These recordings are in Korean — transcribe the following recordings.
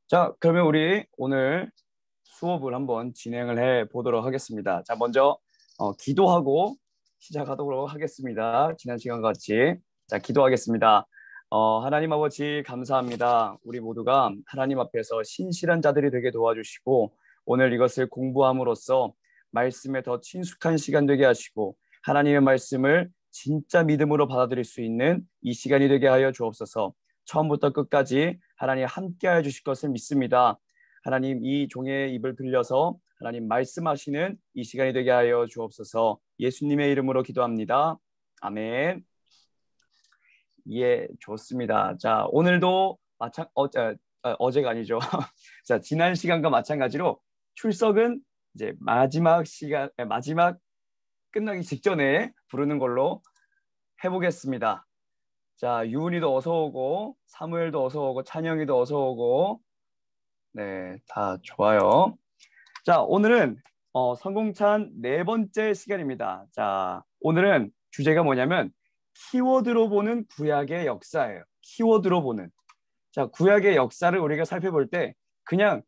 자, 그러면 우리 오늘 수업을 한번 진행을 해 보도록 하겠습니다. 자, 먼저 기도하고 시작하도록 하겠습니다. 지난 시간과 같이. 자, 기도하겠습니다. 하나님 아버지 감사합니다. 우리 모두가 하나님 앞에서 신실한 자들이 되게 도와주시고 오늘 이것을 공부함으로써 말씀에 더 친숙한 시간 되게 하시고 하나님의 말씀을 진짜 믿음으로 받아들일 수 있는 이 시간이 되게 하여 주옵소서. 처음부터 끝까지 하나님 함께하여 주실 것을 믿습니다. 하나님 이 종의 입을 빌려서 하나님 말씀하시는 이 시간이 되게 하여 주옵소서. 예수님의 이름으로 기도합니다. 아멘. 예, 좋습니다. 자, 오늘도 어제가 아니죠. 자, 지난 시간과 마찬가지로 출석은 이제 마지막 끝나기 직전에 부르는 걸로 해보겠습니다. 자, 유은이도 어서 오고, 사무엘도 어서 오고, 찬영이도 어서 오고, 네, 다 좋아요. 자, 오늘은 성공찬 네 번째 시간입니다. 자, 오늘은 주제가 뭐냐면 키워드로 보는 구약의 역사예요. 키워드로 보는. 자, 구약의 역사를 우리가 살펴볼 때 그냥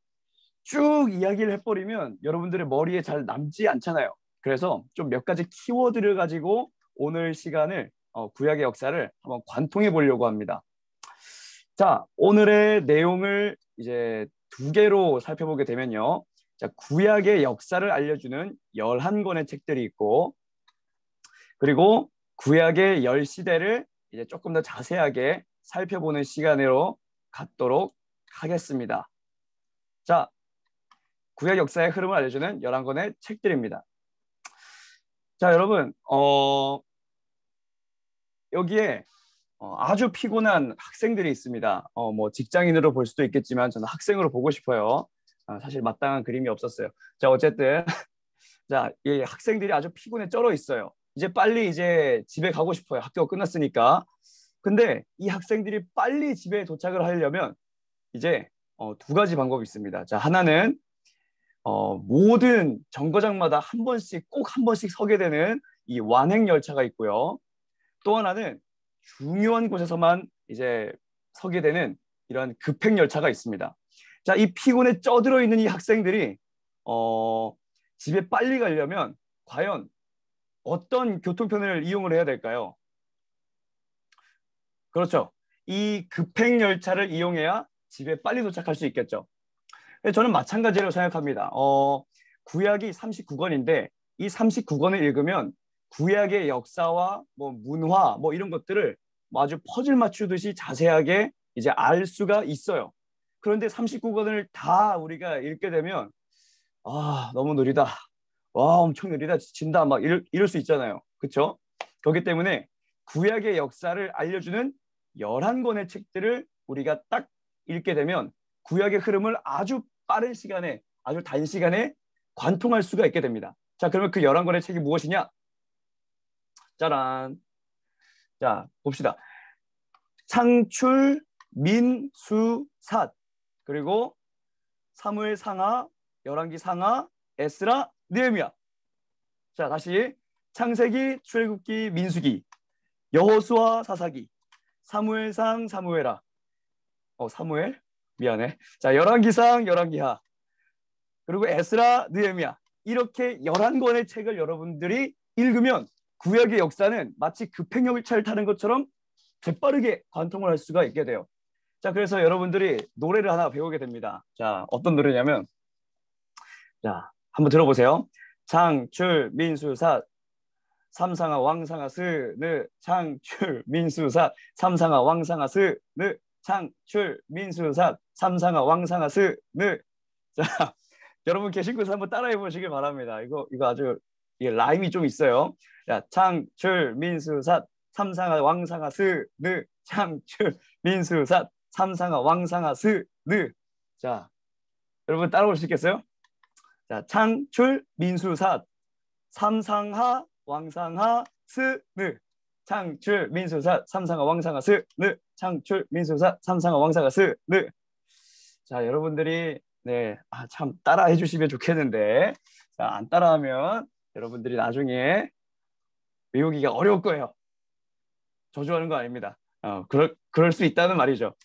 쭉 이야기를 해버리면 여러분들의 머리에 잘 남지 않잖아요. 그래서 좀 몇 가지 키워드를 가지고 오늘 시간을 구약의 역사를 한번 관통해 보려고 합니다. 자, 오늘의 내용을 이제 두 개로 살펴보게 되면요. 자, 구약의 역사를 알려주는 11권의 책들이 있고, 그리고 구약의 10시대를 이제 조금 더 자세하게 살펴보는 시간으로 갖도록 하겠습니다. 자, 구약 역사의 흐름을 알려주는 11권의 책들입니다. 자, 여러분, 여기에 아주 피곤한 학생들이 있습니다. 뭐 직장인으로 볼 수도 있겠지만 저는 학생으로 보고 싶어요. 사실 마땅한 그림이 없었어요. 자, 어쨌든 자, 이 학생들이 아주 피곤에 쩔어 있어요. 이제 집에 가고 싶어요. 학교가 끝났으니까. 근데 이 학생들이 빨리 집에 도착을 하려면 이제 두 가지 방법이 있습니다. 자, 하나는 모든 정거장마다 꼭 한 번씩 서게 되는 이 완행 열차가 있고요. 또 하나는 중요한 곳에서만 이제 서게 되는 이런 급행 열차가 있습니다. 자, 이 피곤에 쪄들어 있는 이 학생들이 집에 빨리 가려면 과연 어떤 교통편을 이용을 해야 될까요? 그렇죠. 이 급행 열차를 이용해야 집에 빨리 도착할 수 있겠죠. 저는 마찬가지로 생각합니다. 구약이 39권인데 이 39권을 읽으면 구약의 역사와 뭐 문화 뭐 이런 것들을 아주 퍼즐 맞추듯이 자세하게 이제 알 수가 있어요. 그런데 39권을 다 우리가 읽게 되면 너무 느리다. 와, 엄청 느리다. 지친다. 막 이럴 수 있잖아요. 그렇죠? 그렇기 때문에 구약의 역사를 알려주는 11권의 책들을 우리가 딱 읽게 되면 구약의 흐름을 아주 빠른 시간에, 아주 단시간에 관통할 수가 있게 됩니다. 자, 그러면 그 11권의 책이 무엇이냐? 짜란. 자, 봅시다. 창출, 민, 수, 삿. 그리고 사무엘 상하, 열왕기 상하, 에스라, 느헤미야. 자, 다시 창세기, 출애굽기, 민수기, 여호수아, 사사기, 사무엘상, 사무엘하. 사무엘? 미안해. 자, 열왕기상, 열왕기하. 그리고 에스라, 느헤미야. 이렇게 11권의 책을 여러분들이 읽으면 구약의 역사는 마치 급행열차를 타는 것처럼 재빠르게 관통을 할 수가 있게 돼요. 자, 그래서 여러분들이 노래를 하나 배우게 됩니다. 자, 어떤 노래냐면 자, 한번 들어보세요. 창출 민수사 삼상아 왕상아 스느 창출 민수사 삼상아 왕상아 스느 창출 민수사 삼상아 왕상아 스느. 자, 여러분 계신 곳에 한번 따라해 보시길 바랍니다. 이거 아주 이게 라임이 좀 있어요. 자, 창출 민수사 삼상아 왕상아 스느 창출 민수사 삼상아 왕상아 스느. 자, 여러분 따라올 수 있겠어요? 자, 창출 민수사 삼상하 왕상하 스느 창출 민수사 삼상하 왕상하 스느 창출 민수사 삼상하 왕상하 스느. 자, 여러분들이 참 따라해 주시면 좋겠는데 자, 안 따라하면 여러분들이 나중에 외우기가 어려울 거예요. 저주하는 거 아닙니다. 그럴 수 있다는 말이죠.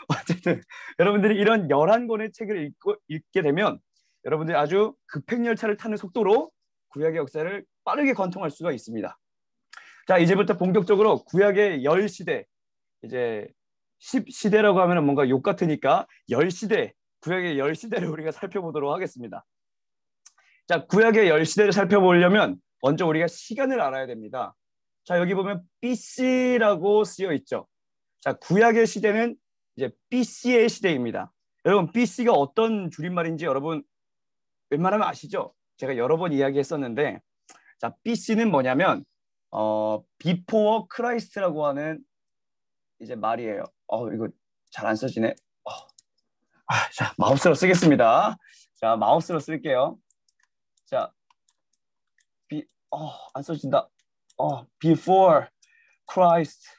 어쨌든 여러분들이 이런 11권의 책을 읽게 되면 여러분들이 아주 급행열차를 타는 속도로 구약의 역사를 빠르게 관통할 수가 있습니다. 자, 이제부터 본격적으로 구약의 10시대, 이제 10시대라고 하면 뭔가 욕 같으니까 10시대, 구약의 10시대를 우리가 살펴보도록 하겠습니다. 자, 구약의 10시대를 살펴보려면 먼저 우리가 시간을 알아야 됩니다. 자, 여기 보면 BC라고 쓰여 있죠. 자, 구약의 시대는 이제 BC의 시대입니다. 여러분, BC가 어떤 줄임말인지 여러분 웬만하면 아시죠? 제가 여러 번 이야기했었는데, 자, BC는 뭐냐면 Before Christ라고 하는 이제 말이에요. 이거 잘 안 써지네. 자, 마우스로 쓰겠습니다. 자, 마우스로 쓸게요. 자, 안 써진다. Before Christ.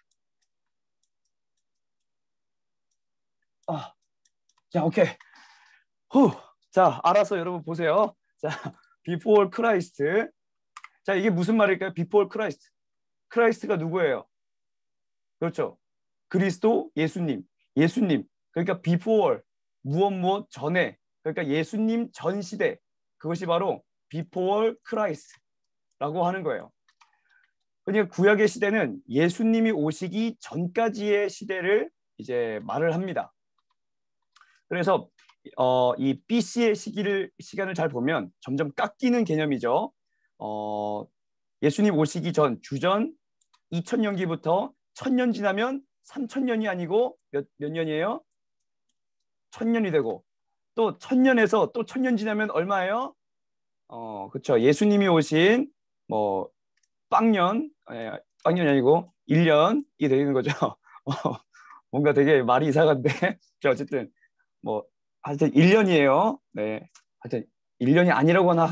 자, 오케이. 자, 알아서 여러분 보세요. 자, Before Christ. 자, 이게 무슨 말일까요? Before Christ. 크라이스트가 누구예요? 그렇죠. 그리스도 예수님. 예수님. 그러니까 before 무엇 전에. 그러니까 예수님 전 시대. 그것이 바로 before Christ라고 하는 거예요. 그러니까 구약의 시대는 예수님이 오시기 전까지의 시대를 이제 말을 합니다. 그래서 이 BC의 시간을 잘 보면 점점 깎이는 개념이죠. 예수님 오시기 전 주전 2000년기부터 1000년 지나면 3000년이 아니고 몇 년이에요? 1000년이 되고 또 1000년에서 또 1000년 지나면 얼마예요? 그렇죠. 예수님이 오신 뭐 빵년이 아니고 1년이 되는 거죠. 뭔가 되게 말이 이상한데 어쨌든 뭐 하여튼 1년이에요. 네. 하여튼 1년이 아니라고 하는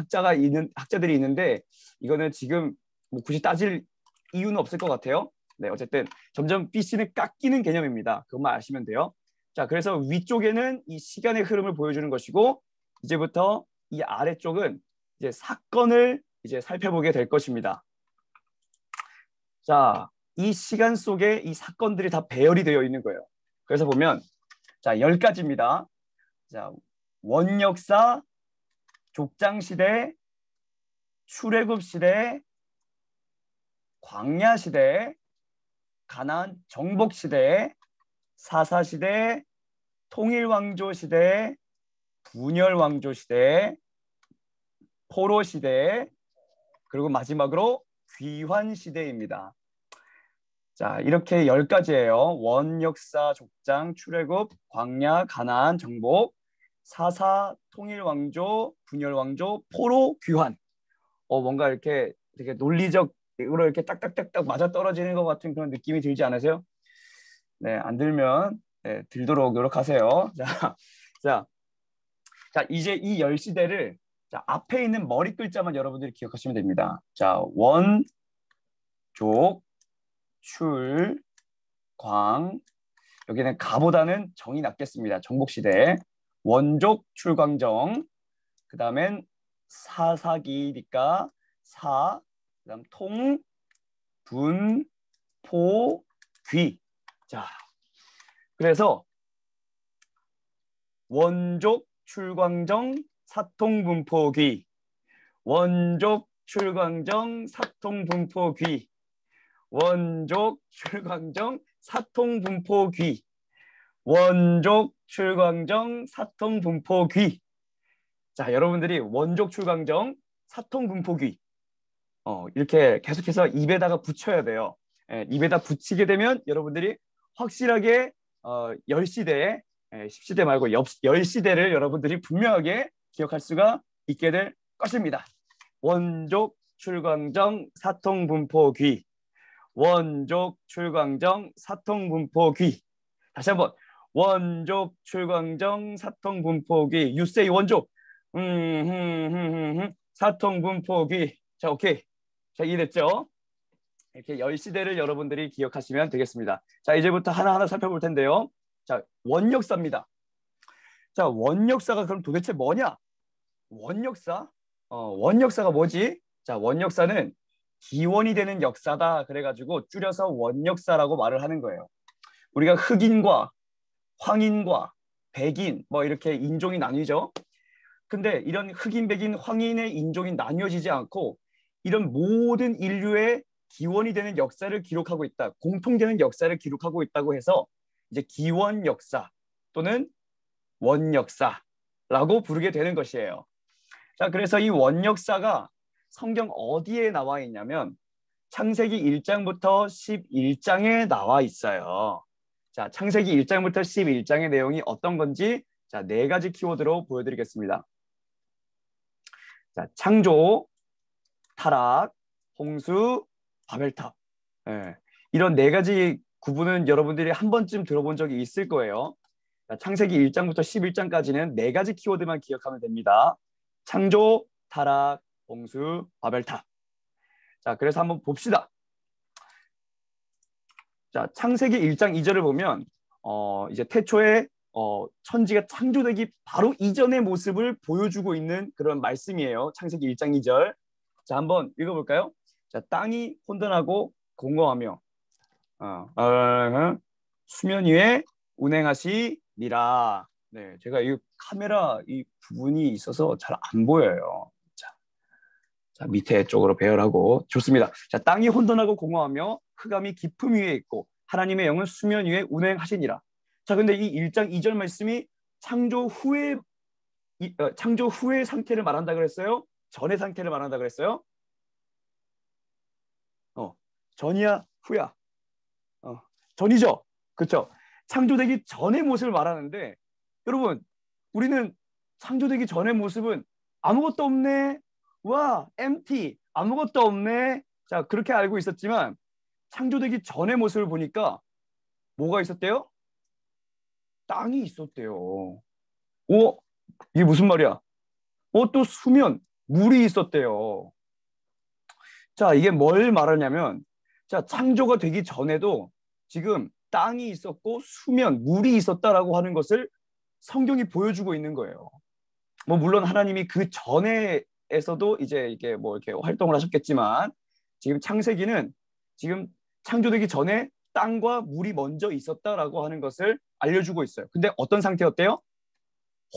학자들이 있는데 이거는 지금 뭐 굳이 따질 이유는 없을 것 같아요. 네, 어쨌든 점점 BC는 깎이는 개념입니다. 그것만 아시면 돼요. 자, 그래서 위쪽에는 이 시간의 흐름을 보여주는 것이고 이제부터 이 아래쪽은 이제 사건을 이제 살펴보게 될 것입니다. 자, 이 시간 속에 이 사건들이 다 배열이 되어 있는 거예요. 그래서 보면 자, 10가지입니다. 자, 원역사, 족장시대, 출애굽시대, 광야시대, 가나안 정복시대, 사사시대, 통일왕조시대, 분열왕조시대, 포로시대, 그리고 마지막으로 귀환시대입니다. 자, 이렇게 10가지예요. 원역사, 족장, 출애굽, 광야, 가나안, 정복, 사사, 통일왕조, 분열왕조, 포로, 귀환. 뭔가 이렇게 되게 논리적으로 이렇게 딱딱딱딱 맞아떨어지는 것 같은 그런 느낌이 들지 않으세요? 네, 안 들면 네, 들도록 노력하세요. 자, 이제 이 10시대를 자, 앞에 있는 머리 글자만 여러분들이 기억하시면 됩니다. 자, 원, 족, 출, 광. 여기는 가보다는 정이 낮겠습니다. 정복시대. 원족, 출광정. 그 다음엔 사사기니까 사. 그 다음 통, 분, 포, 귀. 자, 그래서 원족, 출광정, 사통분포귀. 원족, 출광정, 사통분포귀. 원족, 출광정, 사통분포귀. 원족, 출광정, 사통분포귀. 자, 여러분들이 원족, 출광정, 사통분포귀 이렇게 계속해서 입에다가 붙여야 돼요. 입에다 붙이게 되면 여러분들이 확실하게 10시대, 10시대 말고 10시대를 여러분들이 분명하게 기억할 수가 있게 될 것입니다. 원족, 출광정, 사통분포귀. 원족, 출광정, 사통분포귀. 다시 한번 원족, 출광정, 사통분포귀. You say 원족. 사통분포귀. 자, 오케이. 자, 이해됐죠? 이렇게 10시대를 여러분들이 기억하시면 되겠습니다. 자, 이제부터 하나하나 살펴볼 텐데요. 자, 원역사입니다. 자, 원역사가 그럼 도대체 뭐냐? 원역사? 원역사가 뭐지? 자, 원역사는 기원이 되는 역사다. 그래가지고 줄여서 원역사라고 말을 하는 거예요. 우리가 흑인과 황인과 백인 뭐 이렇게 인종이 나뉘죠. 근데 이런 흑인, 백인, 황인의 인종이 나뉘어지지 않고 이런 모든 인류의 기원이 되는 역사를 기록하고 있다. 공통되는 역사를 기록하고 있다고 해서 이제 기원 역사 또는 원 역사라고 부르게 되는 것이에요. 자, 그래서 이 원 역사가 성경 어디에 나와 있냐면 창세기 1장부터 11장에 나와 있어요. 자, 창세기 1장부터 11장의 내용이 어떤 건지 자, 네 가지 키워드로 보여드리겠습니다. 자, 창조, 타락, 홍수, 바벨탑. 예, 이런 네 가지 구분은 여러분들이 한 번쯤 들어본 적이 있을 거예요. 자, 창세기 1장부터 11장까지는 네 가지 키워드만 기억하면 됩니다. 창조, 타락, 홍수, 바벨탑. 자, 그래서 한번 봅시다. 자, 창세기 1장 2절을 보면 이제 태초에 천지가 창조되기 바로 이전의 모습을 보여주고 있는 그런 말씀이에요. 창세기 1장 2절. 자, 한번 읽어볼까요? 자, 땅이 혼돈하고 공허하며 수면 위에 운행하시니라. 네, 제가 이 카메라 이 부분이 있어서 잘 안 보여요. 자, 밑에 쪽으로 배열하고 좋습니다. 자, 땅이 혼돈하고 공허하며 흑암이 깊음 위에 있고 하나님의 영은 수면 위에 운행하시니라. 자, 근데 이 1장 2절 말씀이 창조 후의 상태를 말한다 그랬어요? 전의 상태를 말한다 그랬어요? 전이야, 후야? 전이죠. 그렇죠? 창조되기 전의 모습을 말하는데 여러분, 우리는 창조되기 전의 모습은 아무것도 없네. 와, empty. 아무것도 없네. 자, 그렇게 알고 있었지만 창조되기 전의 모습을 보니까 뭐가 있었대요? 땅이 있었대요. 오, 이게 무슨 말이야? 또 수면, 물이 있었대요. 자, 이게 뭘 말하냐면 자, 창조가 되기 전에도 지금 땅이 있었고 수면, 물이 있었다라고 하는 것을 성경이 보여주고 있는 거예요. 뭐 물론 하나님이 그 전에에서도 이제 이게 뭐 이렇게 활동을 하셨겠지만 지금 창세기는 지금 창조되기 전에 땅과 물이 먼저 있었다라고 하는 것을 알려주고 있어요. 근데 어떤 상태였대요?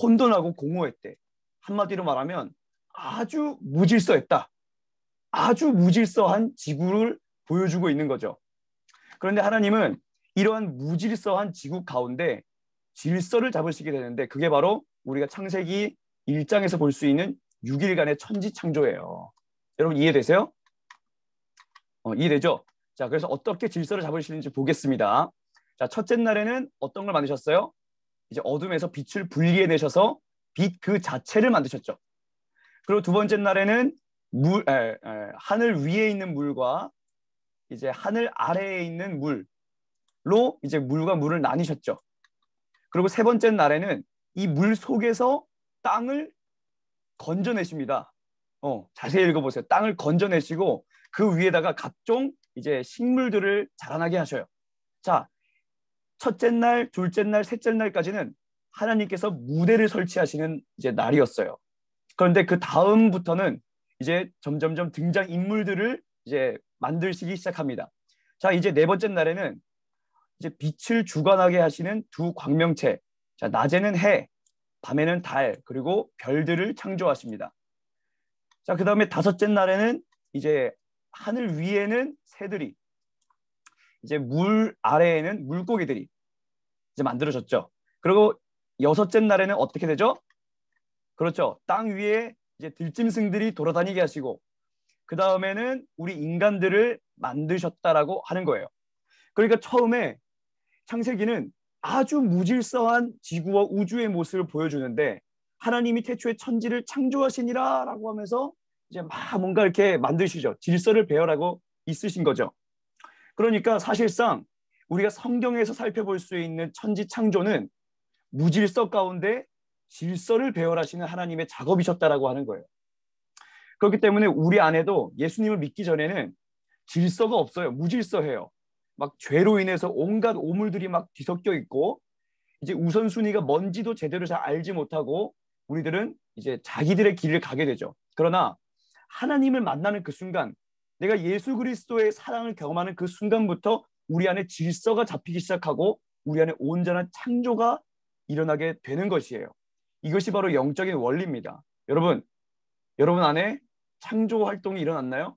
혼돈하고 공허했대. 한마디로 말하면 아주 무질서했다. 아주 무질서한 지구를 보여주고 있는 거죠. 그런데 하나님은 이러한 무질서한 지구 가운데 질서를 잡으시게 되는데 그게 바로 우리가 창세기 1장에서 볼 수 있는 6일간의 천지 창조예요. 여러분 이해되세요? 이해되죠? 자, 그래서 어떻게 질서를 잡으시는지 보겠습니다. 자, 첫째 날에는 어떤 걸 만드셨어요? 이제 어둠에서 빛을 분리해내셔서 빛 그 자체를 만드셨죠. 그리고 두 번째 날에는 하늘 위에 있는 물과 이제 하늘 아래에 있는 물로 이제 물과 물을 나뉘셨죠. 그리고 세 번째 날에는 이 물 속에서 땅을 건져내십니다. 자세히 읽어보세요. 땅을 건져내시고 그 위에다가 각종 이제 식물들을 자라나게 하셔요. 자, 첫째 날, 둘째 날, 셋째 날까지는 하나님께서 무대를 설치하시는 이제 날이었어요. 그런데 그 다음부터는 이제 점점점 등장 인물들을 이제 만들시기 시작합니다. 자, 이제 네 번째 날에는 이제 빛을 주관하게 하시는 두 광명체. 자, 낮에는 해, 밤에는 달, 그리고 별들을 창조하십니다. 자, 그 다음에 다섯째 날에는 이제 하늘 위에는 새들이, 이제 물 아래에는 물고기들이 이제 만들어졌죠. 그리고 여섯째 날에는 어떻게 되죠? 그렇죠. 땅 위에 이제 들짐승들이 돌아다니게 하시고 그 다음에는 우리 인간들을 만드셨다라고 하는 거예요. 그러니까 처음에 창세기는 아주 무질서한 지구와 우주의 모습을 보여주는데 하나님이 태초에 천지를 창조하시니라 라고 하면서 이제 막 뭔가 이렇게 만드시죠. 질서를 배열하고 있으신 거죠. 그러니까 사실상 우리가 성경에서 살펴볼 수 있는 천지 창조는 무질서 가운데 질서를 배열하시는 하나님의 작업이셨다라고 하는 거예요. 그렇기 때문에 우리 안에도 예수님을 믿기 전에는 질서가 없어요. 무질서해요. 막 죄로 인해서 온갖 오물들이 막 뒤섞여 있고 이제 우선순위가 뭔지도 제대로 잘 알지 못하고 우리들은 이제 자기들의 길을 가게 되죠. 그러나 하나님을 만나는 그 순간 내가 예수 그리스도의 사랑을 경험하는 그 순간부터 우리 안에 질서가 잡히기 시작하고 우리 안에 온전한 창조가 일어나게 되는 것이에요. 이것이 바로 영적인 원리입니다. 여러분 안에 창조 활동이 일어났나요?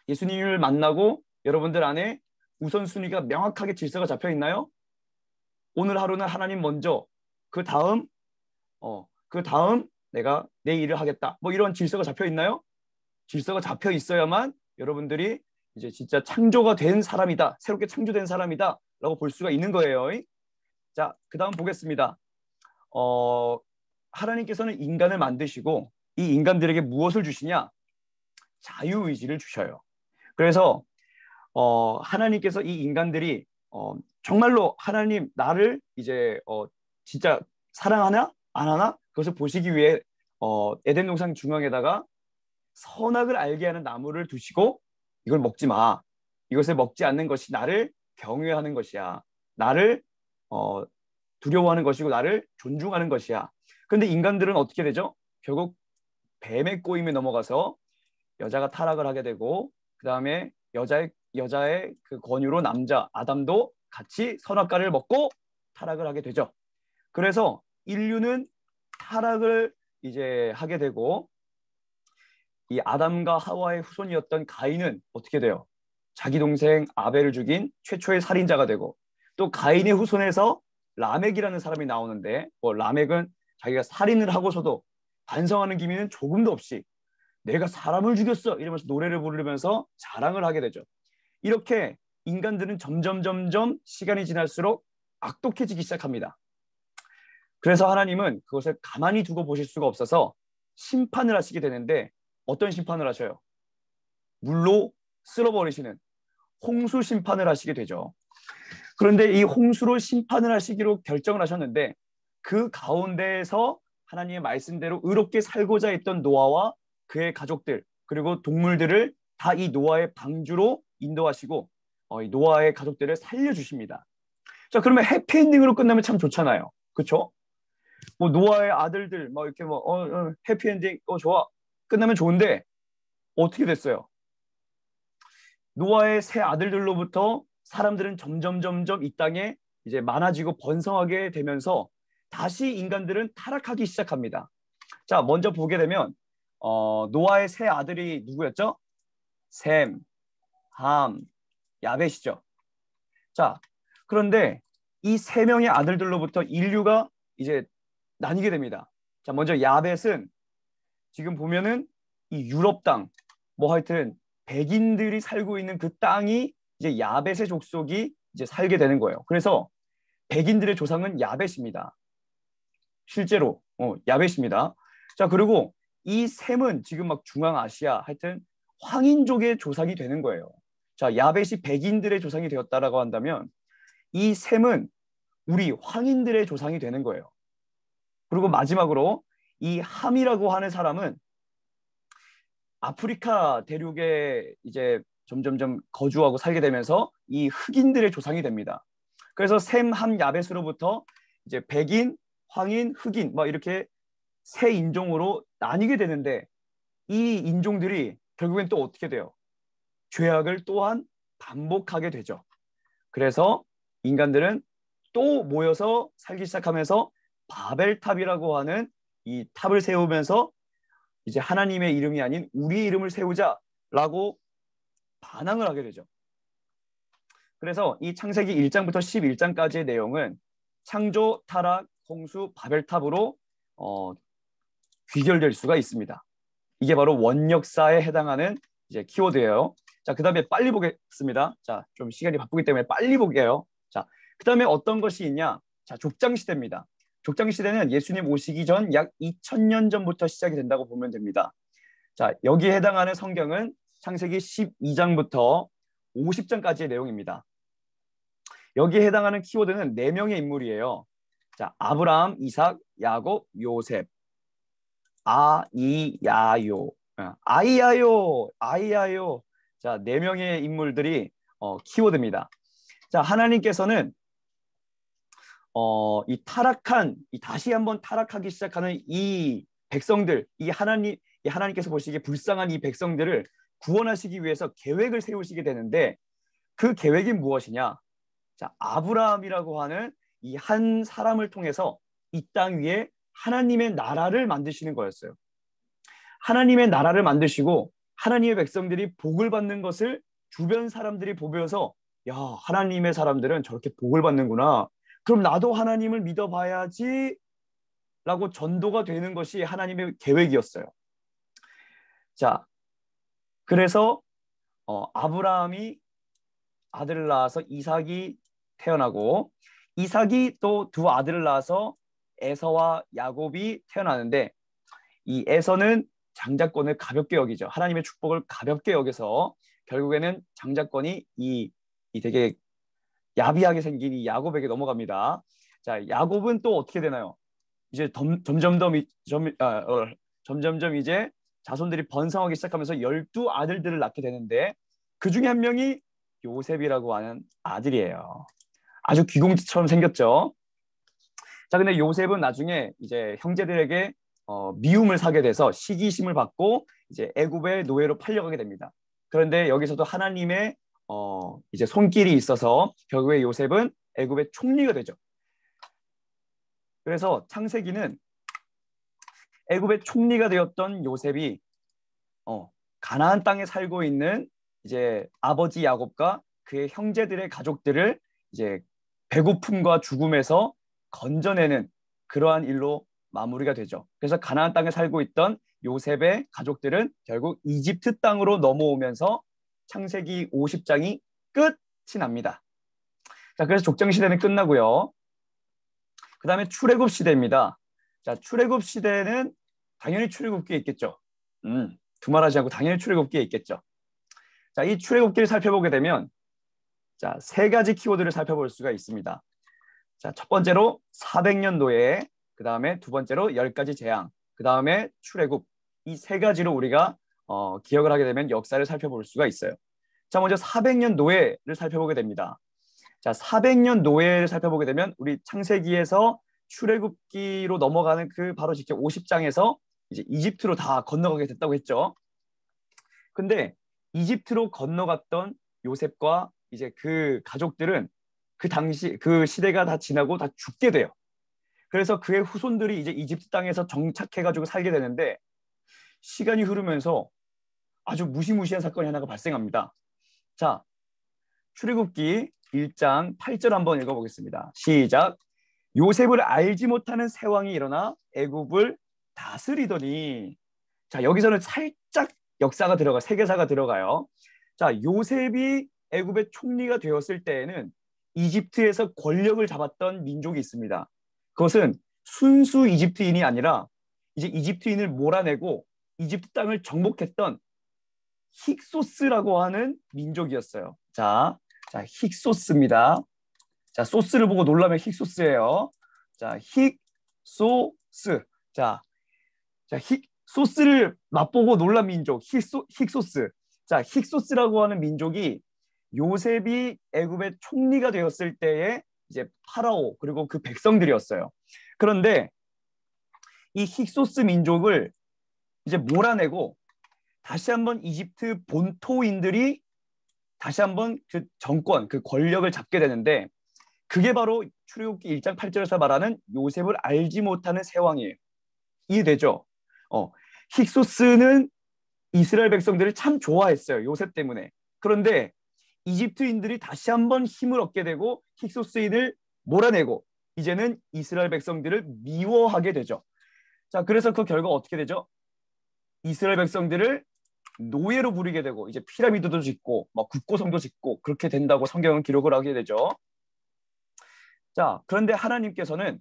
예수님을 만나고 여러분들 안에 우선순위가 명확하게 질서가 잡혀 있나요? 오늘 하루는 하나님 먼저, 그 다음 내가 내 일을 하겠다. 뭐 이런 질서가 잡혀 있나요? 질서가 잡혀 있어야만 여러분들이 이제 진짜 창조가 된 사람이다. 새롭게 창조된 사람이다. 라고 볼 수가 있는 거예요. 자, 그 다음 보겠습니다. 하나님께서는 인간을 만드시고 이 인간들에게 무엇을 주시냐? 자유의지를 주셔요. 그래서 하나님께서 이 인간들이 정말로 하나님 나를 이제 진짜 사랑하나 안 하나 그것을 보시기 위해 에덴 동산 중앙에다가 선악을 알게 하는 나무를 두시고 이걸 먹지 마. 이것을 먹지 않는 것이 나를 경외하는 것이야. 나를 두려워하는 것이고 나를 존중하는 것이야. 그런데 인간들은 어떻게 되죠? 결국 뱀의 꼬임에 넘어가서 여자가 타락을 하게 되고 그 다음에 여자의 그 권유로 남자 아담도 같이 선악과를 먹고 타락을 하게 되죠. 그래서 인류는 타락을 이제 하게 되고 이 아담과 하와의 후손이었던 가인은 어떻게 돼요? 자기 동생 아벨을 죽인 최초의 살인자가 되고 또 가인의 후손에서 라멕이라는 사람이 나오는데 라멕은 자기가 살인을 하고서도 반성하는 기미는 조금도 없이 내가 사람을 죽였어 이러면서 노래를 부르면서 자랑을 하게 되죠. 이렇게 인간들은 점점 시간이 지날수록 악독해지기 시작합니다. 그래서 하나님은 그것을 가만히 두고 보실 수가 없어서 심판을 하시게 되는데 어떤 심판을 하셔요? 물로 쓸어버리시는 홍수 심판을 하시게 되죠. 그런데 이 홍수로 심판을 하시기로 결정을 하셨는데 그 가운데에서 하나님의 말씀대로 의롭게 살고자 했던 노아와 그의 가족들 그리고 동물들을 다 이 노아의 방주로 인도하시고 이 노아의 가족들을 살려주십니다. 자, 그러면 해피엔딩으로 끝나면 참 좋잖아요. 그렇죠? 뭐 노아의 아들들 막 이렇게 해피엔딩 좋아 끝나면 좋은데 어떻게 됐어요? 노아의 세 아들들로부터 사람들은 점점 이 땅에 이제 많아지고 번성하게 되면서 다시 인간들은 타락하기 시작합니다. 자, 먼저 보게 되면 노아의 세 아들이 누구였죠? 셈, 함, 야벳이죠. 자, 그런데 이 세 명의 아들들로부터 인류가 이제 나뉘게 됩니다. 자, 먼저 야벳은 지금 보면은 이 유럽 땅, 뭐 하여튼 백인들이 살고 있는 그 땅이 이제 야벳의 족속이 이제 살게 되는 거예요. 그래서 백인들의 조상은 야벳입니다. 실제로 야벳입니다. 자, 그리고 이 셈은 지금 막 중앙아시아 하여튼 황인족의 조상이 되는 거예요. 자, 야벳이 백인들의 조상이 되었다라고 한다면 이 셈은 우리 황인들의 조상이 되는 거예요. 그리고 마지막으로 이 함이라고 하는 사람은 아프리카 대륙에 이제 점점 거주하고 살게 되면서 이 흑인들의 조상이 됩니다. 그래서 셈, 함, 야벳으로부터 이제 백인, 황인, 흑인 막 이렇게 세 인종으로 나뉘게 되는데 이 인종들이 결국엔 또 어떻게 돼요? 죄악을 또한 반복하게 되죠. 그래서 인간들은 또 모여서 살기 시작하면서 바벨탑이라고 하는 이 탑을 세우면서 이제 하나님의 이름이 아닌 우리의 이름을 세우자라고 반항을 하게 되죠. 그래서 이 창세기 1장부터 11장까지의 내용은 창조, 타락, 홍수, 바벨탑으로 귀결될 수가 있습니다. 이게 바로 원역사에 해당하는 이제 키워드예요. 자, 그다음에 빨리 보겠습니다. 자, 좀 시간이 바쁘기 때문에 빨리 볼게요. 자, 그다음에 어떤 것이 있냐? 자, 족장 시대입니다. 족장 시대는 예수님 오시기 전 약 2000년 전부터 시작이 된다고 보면 됩니다. 자, 여기에 해당하는 성경은 창세기 12장부터 50장까지의 내용입니다. 여기에 해당하는 키워드는 4명의 인물이에요. 자, 아브라함, 이삭, 야곱, 요셉. 아이야요. 아이야요. 자, 4명의 인물들이 키워드입니다. 자, 하나님께서는 이 다시 한번 타락하기 시작하는 이 백성들, 하나님께서 보시기에 불쌍한 이 백성들을 구원하시기 위해서 계획을 세우시게 되는데 그 계획이 무엇이냐? 자, 아브라함이라고 하는 이 한 사람을 통해서 이 땅 위에 하나님의 나라를 만드시는 거였어요. 하나님의 나라를 만드시고 하나님의 백성들이 복을 받는 것을 주변 사람들이 보면서 야, 하나님의 사람들은 저렇게 복을 받는구나. 그럼 나도 하나님을 믿어봐야지 라고 전도가 되는 것이 하나님의 계획이었어요. 자, 그래서 아브라함이 아들을 낳아서 이삭이 태어나고 이삭이 또 두 아들을 낳아서 에서와 야곱이 태어나는데 이 에서는 장자권을 가볍게 여기죠. 하나님의 축복을 가볍게 여겨서 결국에는 장자권이 이 되게 야비하게 생긴 이 야곱에게 넘어갑니다. 자, 야곱은 또 어떻게 되나요? 이제 점점점 이제 자손들이 번성하기 시작하면서 12아들들을 낳게 되는데 그 중에 한 명이 요셉이라고 하는 아들이에요. 아주 귀공처럼 생겼죠. 자, 근데 요셉은 나중에 이제 형제들에게 미움을 사게 돼서 시기심을 받고 이제 애굽의 노예로 팔려가게 됩니다. 그런데 여기서도 하나님의 이제 손길이 있어서 결국에 요셉은 애굽의 총리가 되죠. 그래서 창세기는 애굽의 총리가 되었던 요셉이 가나안 땅에 살고 있는 이제 아버지 야곱과 그의 형제들의 가족들을 이제 배고픔과 죽음에서 건져내는 그러한 일로 마무리가 되죠. 그래서 가나안 땅에 살고 있던 요셉의 가족들은 결국 이집트 땅으로 넘어오면서 창세기 50장이 끝이 납니다. 자, 그래서 족장 시대는 끝나고요. 그 다음에 출애굽 시대입니다. 자, 출애굽 시대는 당연히 출애굽기에 있겠죠. 두말하지 않고 당연히 출애굽기에 있겠죠. 자, 이 출애굽기를 살펴보게 되면 자, 세 가지 키워드를 살펴볼 수가 있습니다. 자, 첫 번째로 400년 노예, 그 다음에 두 번째로 10가지 재앙, 그 다음에 출애굽. 이 세 가지로 우리가 기억을 하게 되면 역사를 살펴볼 수가 있어요. 자, 먼저 400년 노예를 살펴보게 됩니다. 자, 400년 노예를 살펴보게 되면 우리 창세기에서 출애굽기로 넘어가는 그 바로 직접 50장에서 이제 이집트로 다 건너가게 됐다고 했죠. 근데 이집트로 건너갔던 요셉과 이제 그 가족들은 그 당시 그 시대가 다 지나고 다 죽게 돼요. 그래서 그의 후손들이 이제 이집트 땅에서 정착해가지고 살게 되는데 시간이 흐르면서 아주 무시무시한 사건이 하나가 발생합니다. 자, 출애굽기 1장 8절 한번 읽어보겠습니다. 시작. 요셉을 알지 못하는 새 왕이 일어나 애굽을 다스리더니 자, 여기서는 살짝 역사가 들어가 세계사가 들어가요. 자, 요셉이 애굽의 총리가 되었을 때에는 이집트에서 권력을 잡았던 민족이 있습니다. 그것은 순수 이집트인이 아니라 이제 이집트인을 몰아내고 이집트 땅을 정복했던 힉소스라고 하는 민족이었어요. 자, 힉소스입니다. 자, 소스를 보고 놀라면 힉소스예요. 자, 힉소스. 자, 소스를 맛보고 놀란 민족 힉소스. 자, 힉소스라고 하는 민족이 요셉이 애굽의 총리가 되었을 때에 이제 파라오 그리고 그 백성들이었어요. 그런데 이 힉소스 민족을 이제 몰아내고 다시 한번 이집트 본토인들이 다시 한번 그 정권, 그 권력을 잡게 되는데 그게 바로 출애굽기 1장 8절에서 말하는 요셉을 알지 못하는 새 왕이에요. 이해되죠? 힉소스는 이스라엘 백성들을 참 좋아했어요. 요셉 때문에. 그런데 이집트인들이 다시 한번 힘을 얻게 되고 힉소스인을 몰아내고 이제는 이스라엘 백성들을 미워하게 되죠. 자, 그래서 그 결과 어떻게 되죠? 이스라엘 백성들을 노예로 부리게 되고 이제 피라미드도 짓고 막 국고성도 짓고 그렇게 된다고 성경은 기록을 하게 되죠. 자, 그런데 하나님께서는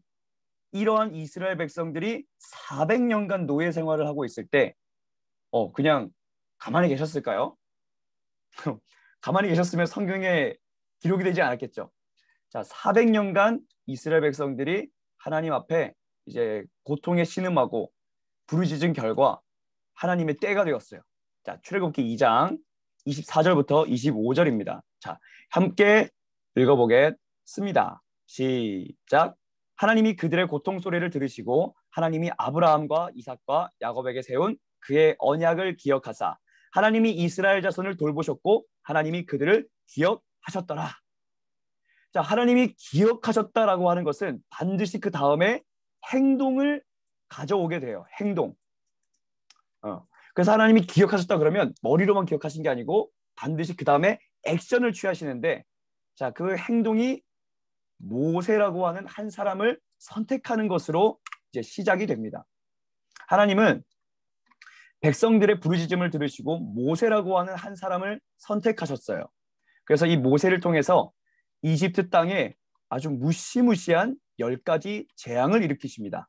이러한 이스라엘 백성들이 400년간 노예 생활을 하고 있을 때 그냥 가만히 계셨을까요? 가만히 계셨으면 성경에 기록이 되지 않았겠죠. 자, 400년간 이스라엘 백성들이 하나님 앞에 이제 고통에 신음하고 부르짖은 결과 하나님의 때가 되었어요. 자, 출애굽기 2장 24절부터 25절입니다. 자, 함께 읽어보겠습니다. 시작. 하나님이 그들의 고통 소리를 들으시고 하나님이 아브라함과 이삭과 야곱에게 세운 그의 언약을 기억하사 하나님이 이스라엘 자손을 돌보셨고 하나님이 그들을 기억하셨더라. 자, 하나님이 기억하셨다라고 하는 것은 반드시 그 다음에 행동을 가져오게 돼요. 행동. 그래서 하나님이 기억하셨다 그러면 머리로만 기억하신 게 아니고 반드시 그 다음에 액션을 취하시는데, 자, 그 행동이 모세라고 하는 한 사람을 선택하는 것으로 이제 시작이 됩니다. 하나님은 백성들의 부르짖음을 들으시고 모세라고 하는 한 사람을 선택하셨어요. 그래서 이 모세를 통해서 이집트 땅에 아주 무시무시한 10가지 재앙을 일으키십니다.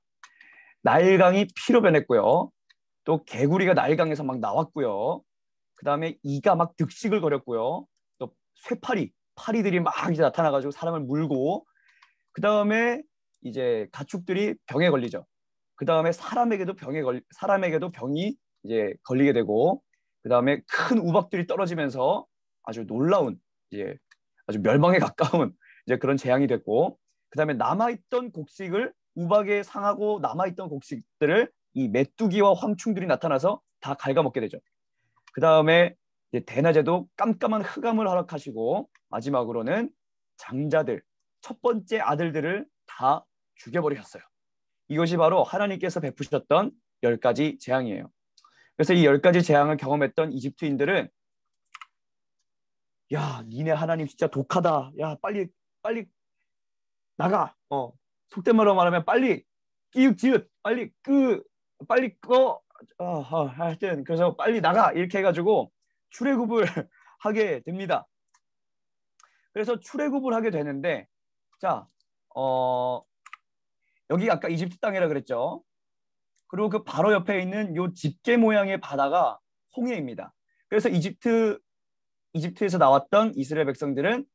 나일강이 피로 변했고요. 또 개구리가 나일강에서 막 나왔고요. 그 다음에 이가 막 득식을 거렸고요. 또 파리들이 막 이제 나타나가지고 사람을 물고, 그 다음에 이제 가축들이 병에 걸리죠. 그 다음에 사람에게도 병이 이제 걸리게 되고, 그 다음에 큰 우박들이 떨어지면서 아주 놀라운, 이제 아주 멸망에 가까운 이제 그런 재앙이 됐고, 그 다음에 남아있던 곡식을, 우박에 상하고 남아있던 곡식들을 이 메뚜기와 황충들이 나타나서 다 갉아먹게 되죠. 그 다음에 대낮에도 깜깜한 흑암을 허락하시고, 마지막으로는 장자들, 첫 번째 아들들을 다 죽여버리셨어요. 이것이 바로 하나님께서 베푸셨던 10가지 재앙이에요. 그래서 이 10가지 재앙을 경험했던 이집트인들은, 야, 니네 하나님 진짜 독하다. 야, 빨리 나가. 속된 말로 말하면 빨리 끼웃지읒, 빨리 꺼. 하여튼 그래서 빨리 나가 이렇게 해가지고 출애굽을 하게 됩니다. 그래서 출애굽을 하게 되는데, 자, 여기 아까 이집트 땅이라 그랬죠. 그리고 그 바로 옆에 있는 요 집게 모양의 바다가 홍해입니다. 그래서 이집트에서 나왔던 이스라엘 백성들은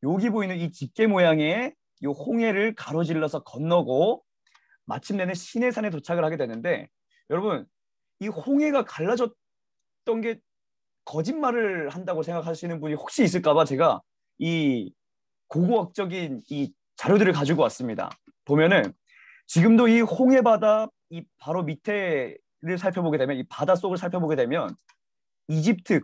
여기 보이는 이 집게 모양의 요 홍해를 가로질러서 건너고 마침내는 시내산에 도착을 하게 되는데, 여러분, 이 홍해가 갈라졌던 게 거짓말을 한다고 생각하시는 분이 혹시 있을까봐 제가 이 고고학적인 이 자료들을 가지고 왔습니다. 보면은 지금도 이 홍해 바다 이 바로 밑에를 살펴보게 되면, 이 바닷속을 살펴보게 되면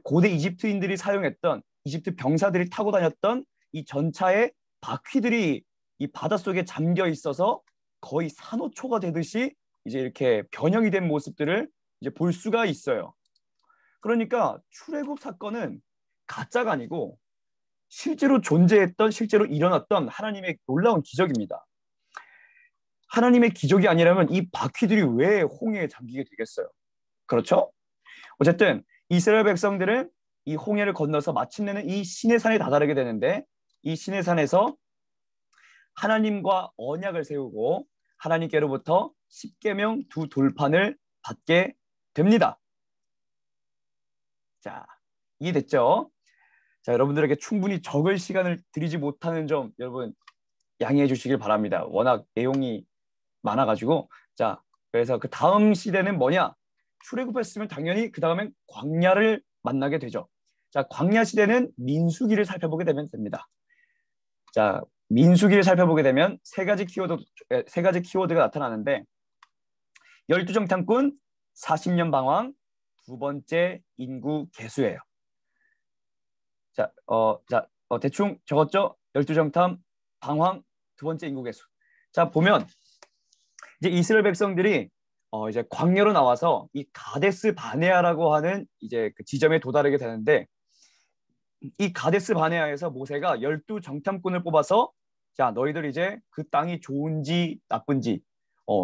고대 이집트인들이 사용했던, 이집트 병사들이 타고 다녔던 이 전차의 바퀴들이 이 바닷속에 잠겨 있어서 거의 산호초가 되듯이 이제 이렇게 변형이 된 모습들을 이제 볼 수가 있어요. 그러니까 출애굽 사건은 가짜가 아니고 실제로 존재했던, 실제로 일어났던 하나님의 놀라운 기적입니다. 하나님의 기적이 아니라면 이 바퀴들이 왜 홍해에 잠기게 되겠어요? 그렇죠? 어쨌든 이스라엘 백성들은 이 홍해를 건너서 마침내는 이 시내산에 다다르게 되는데, 이 시내산에서 하나님과 언약을 세우고 하나님께로부터 십계명 두 돌판을 받게 됩니다. 자, 이해됐죠? 자, 여러분들에게 충분히 적을 시간을 드리지 못하는 점 여러분 양해해 주시길 바랍니다. 워낙 내용이 많아가지고. 자, 그래서 그 다음 시대는 뭐냐? 출애굽했으면 당연히 그 다음엔 광야를 만나게 되죠. 자, 광야 시대는 민수기를 살펴보게 되면 됩니다. 자, 민수기를 살펴보게 되면 세 가지 키워드가 나타나는데, 12정탐꾼, 40년 방황, 두 번째 인구 개수예요. 대충 적었죠? 12정탐, 방황, 두 번째 인구 개수. 자, 보면 이제 이스라엘 백성들이 이제 광야로 나와서 이 가데스 바네아라고 하는 이제 그 지점에 도달하게 되는데, 이 가데스 바네아에서 모세가 12정탐꾼을 뽑아서, 자, 너희들 이제 그 땅이 좋은지 나쁜지,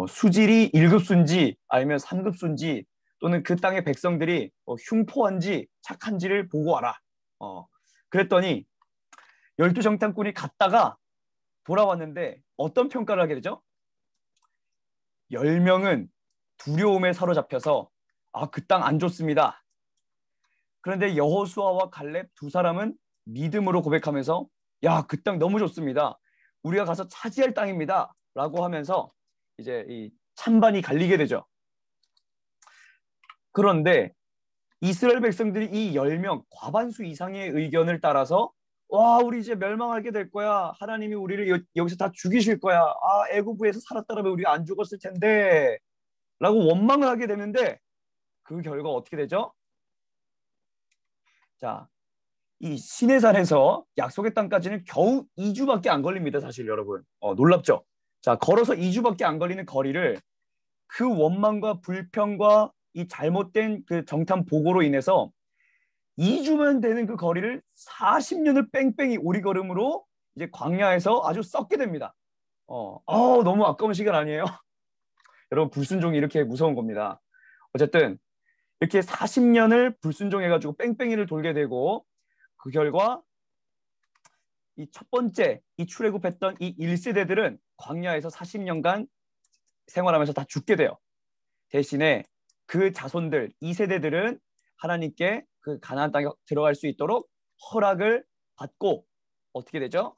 수질이 1급수인지 아니면 3급수인지, 또는 그 땅의 백성들이 흉포한지 착한지를 보고 와라. 그랬더니 12정탐꾼이 갔다가 돌아왔는데 어떤 평가를 하게 되죠? 10명은 두려움에 사로잡혀서 그 땅 안 좋습니다. 그런데 여호수아와 갈렙 두 사람은 믿음으로 고백하면서, 야, 그 땅 너무 좋습니다. 우리가 가서 차지할 땅입니다. 라고 하면서 이제 이 찬반이 갈리게 되죠. 그런데 이스라엘 백성들이 이 10명, 과반수 이상의 의견을 따라서, 와, 우리 이제 멸망하게 될 거야. 하나님이 우리를 여기서 다 죽이실 거야. 애굽에서 살았다면 우리가 안 죽었을 텐데. 라고 원망을 하게 되는데, 그 결과 어떻게 되죠? 자, 이 시내산에서 약속의 땅까지는 겨우 2주밖에 안 걸립니다. 사실 여러분. 놀랍죠? 자, 걸어서 2주밖에 안 걸리는 거리를 그 원망과 불평과 이 잘못된 그 정탐 보고로 인해서 2주만 되는 그 거리를 40년을 뺑뺑이 오리걸음으로 이제 광야에서 아주 썩게 됩니다. 너무 아까운 시간 아니에요? 여러분, 불순종이 이렇게 무서운 겁니다. 어쨌든 이렇게 40년을 불순종해가지고 뺑뺑이를 돌게 되고 그 결과 이 첫 번째 이 출애굽했던 이 1세대들은 광야에서 40년간 생활하면서 다 죽게 돼요. 대신에 그 자손들 2세대들은 하나님께 그 가나안 땅에 들어갈 수 있도록 허락을 받고 어떻게 되죠?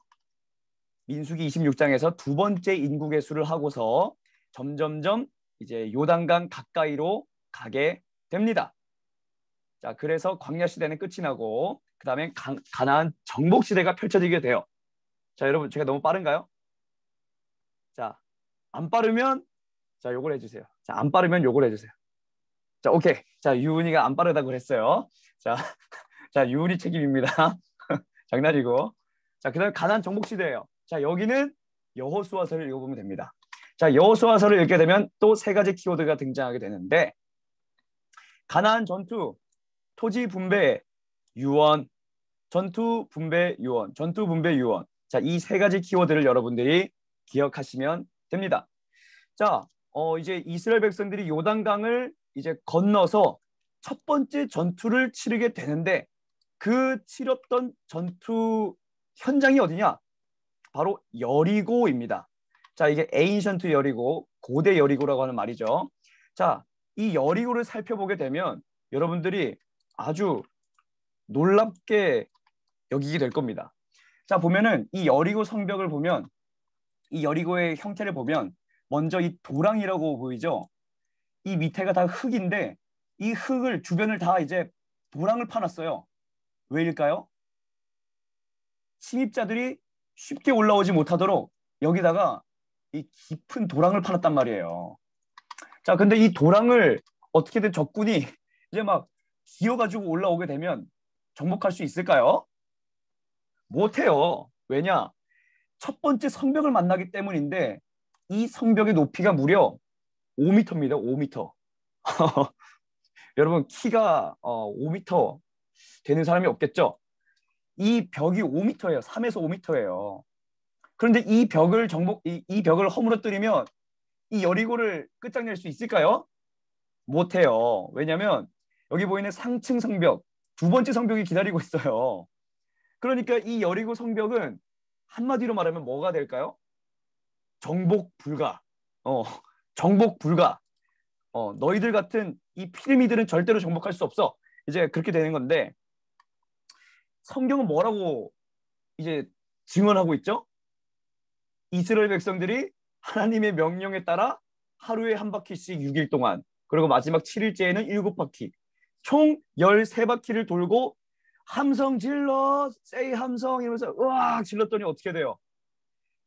민수기 26장에서 두 번째 인구 개수를 하고서 점점점 이제 요단강 가까이로 가게 됩니다. 자, 그래서 광야 시대는 끝이 나고 그다음에 가나안 정복 시대가 펼쳐지게 돼요. 자, 여러분 제가 너무 빠른가요? 자, 안 빠르면 자, 요걸 해주세요. 자, 안 빠르면 요걸 해주세요. 자, 오케이. 자, 유은이가 안 빠르다고 그랬어요. 자, 자, 유은이 책임입니다. 장난이고. 자, 그다음에 가나안 정복 시대예요. 자, 여기는 여호수아서를 읽어보면 됩니다. 자, 여호수아서를 읽게 되면 또 세 가지 키워드가 등장하게 되는데 가나안 전투, 토지 분배, 유언, 전투 분배 유언, 전투 분배 유언. 자, 이 세 가지 키워드를 여러분들이 기억하시면 됩니다. 자, 이제 이스라엘 백성들이 요단강을 이제 건너서 첫 번째 전투를 치르게 되는데 그 치렀던 전투 현장이 어디냐? 바로 여리고입니다. 자, 이게 에인션트 여리고, 고대 여리고라고 하는 말이죠. 자, 이 여리고를 살펴보게 되면 여러분들이 아주 놀랍게 여기게 될 겁니다. 자, 보면은 이 여리고 성벽을 보면 이 여리고의 형태를 보면 먼저 이 도랑이라고 보이죠? 이 밑에가 다 흙인데 이 흙을 주변을 다 이제 도랑을 파놨어요. 왜일까요? 침입자들이 쉽게 올라오지 못하도록 여기다가 이 깊은 도랑을 파놨단 말이에요. 자, 근데 이 도랑을 어떻게든 적군이 이제 막 기어가지고 올라오게 되면 정복할 수 있을까요? 못해요. 왜냐? 첫 번째 성벽을 만나기 때문인데 이 성벽의 높이가 무려 5m입니다. 5m. 여러분 키가 5m 되는 사람이 없겠죠? 이 벽이 5m예요. 3에서 5m예요. 그런데 이 벽을 이 벽을 허물어뜨리면 이 여리고를 끝장낼 수 있을까요? 못해요. 왜냐하면 여기 보이는 상층 성벽, 두 번째 성벽이 기다리고 있어요. 그러니까 이 여리고 성벽은 한마디로 말하면 뭐가 될까요? 정복 불가. 어, 정복 불가. 너희들 같은 이 피르미들은 절대로 정복할 수 없어. 이제 그렇게 되는 건데 성경은 뭐라고 이제 증언하고 있죠? 이스라엘 백성들이 하나님의 명령에 따라 하루에 한 바퀴씩 6일 동안 그리고 마지막 7일째에는 7바퀴 총 13바퀴를 돌고 함성 질러 세이 함성 이러면서 으악 질렀더니 어떻게 돼요?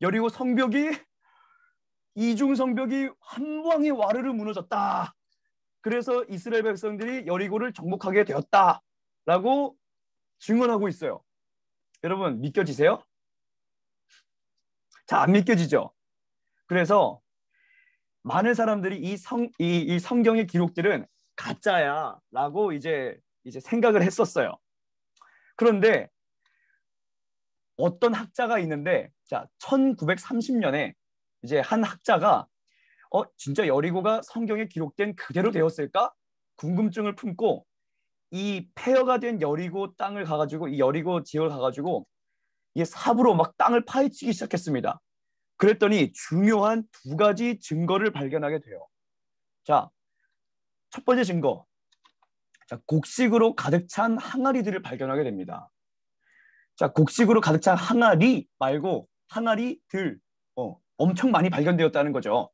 여리고 성벽이 이중 성벽이 한 방에 와르르 무너졌다. 그래서 이스라엘 백성들이 여리고를 정복하게 되었다라고 증언하고 있어요. 여러분 믿겨지세요? 잘 안 믿겨지죠? 그래서 많은 사람들이 이 성경의 기록들은 가짜야라고 이제 생각을 했었어요. 그런데 어떤 학자가 있는데 자 1930년에 이제 한 학자가 진짜 여리고가 성경에 기록된 그대로 되었을까? 궁금증을 품고 이 폐허가 된 여리고 땅을 가가지고 이 여리고 지역을 가가지고 이 삽으로 막 땅을 파헤치기 시작했습니다. 그랬더니 중요한 두 가지 증거를 발견하게 돼요. 자, 첫 번째 증거. 자, 곡식으로 가득 찬 항아리들을 발견하게 됩니다. 자, 곡식으로 가득 찬 항아리 말고 항아리들 엄청 많이 발견되었다는 거죠.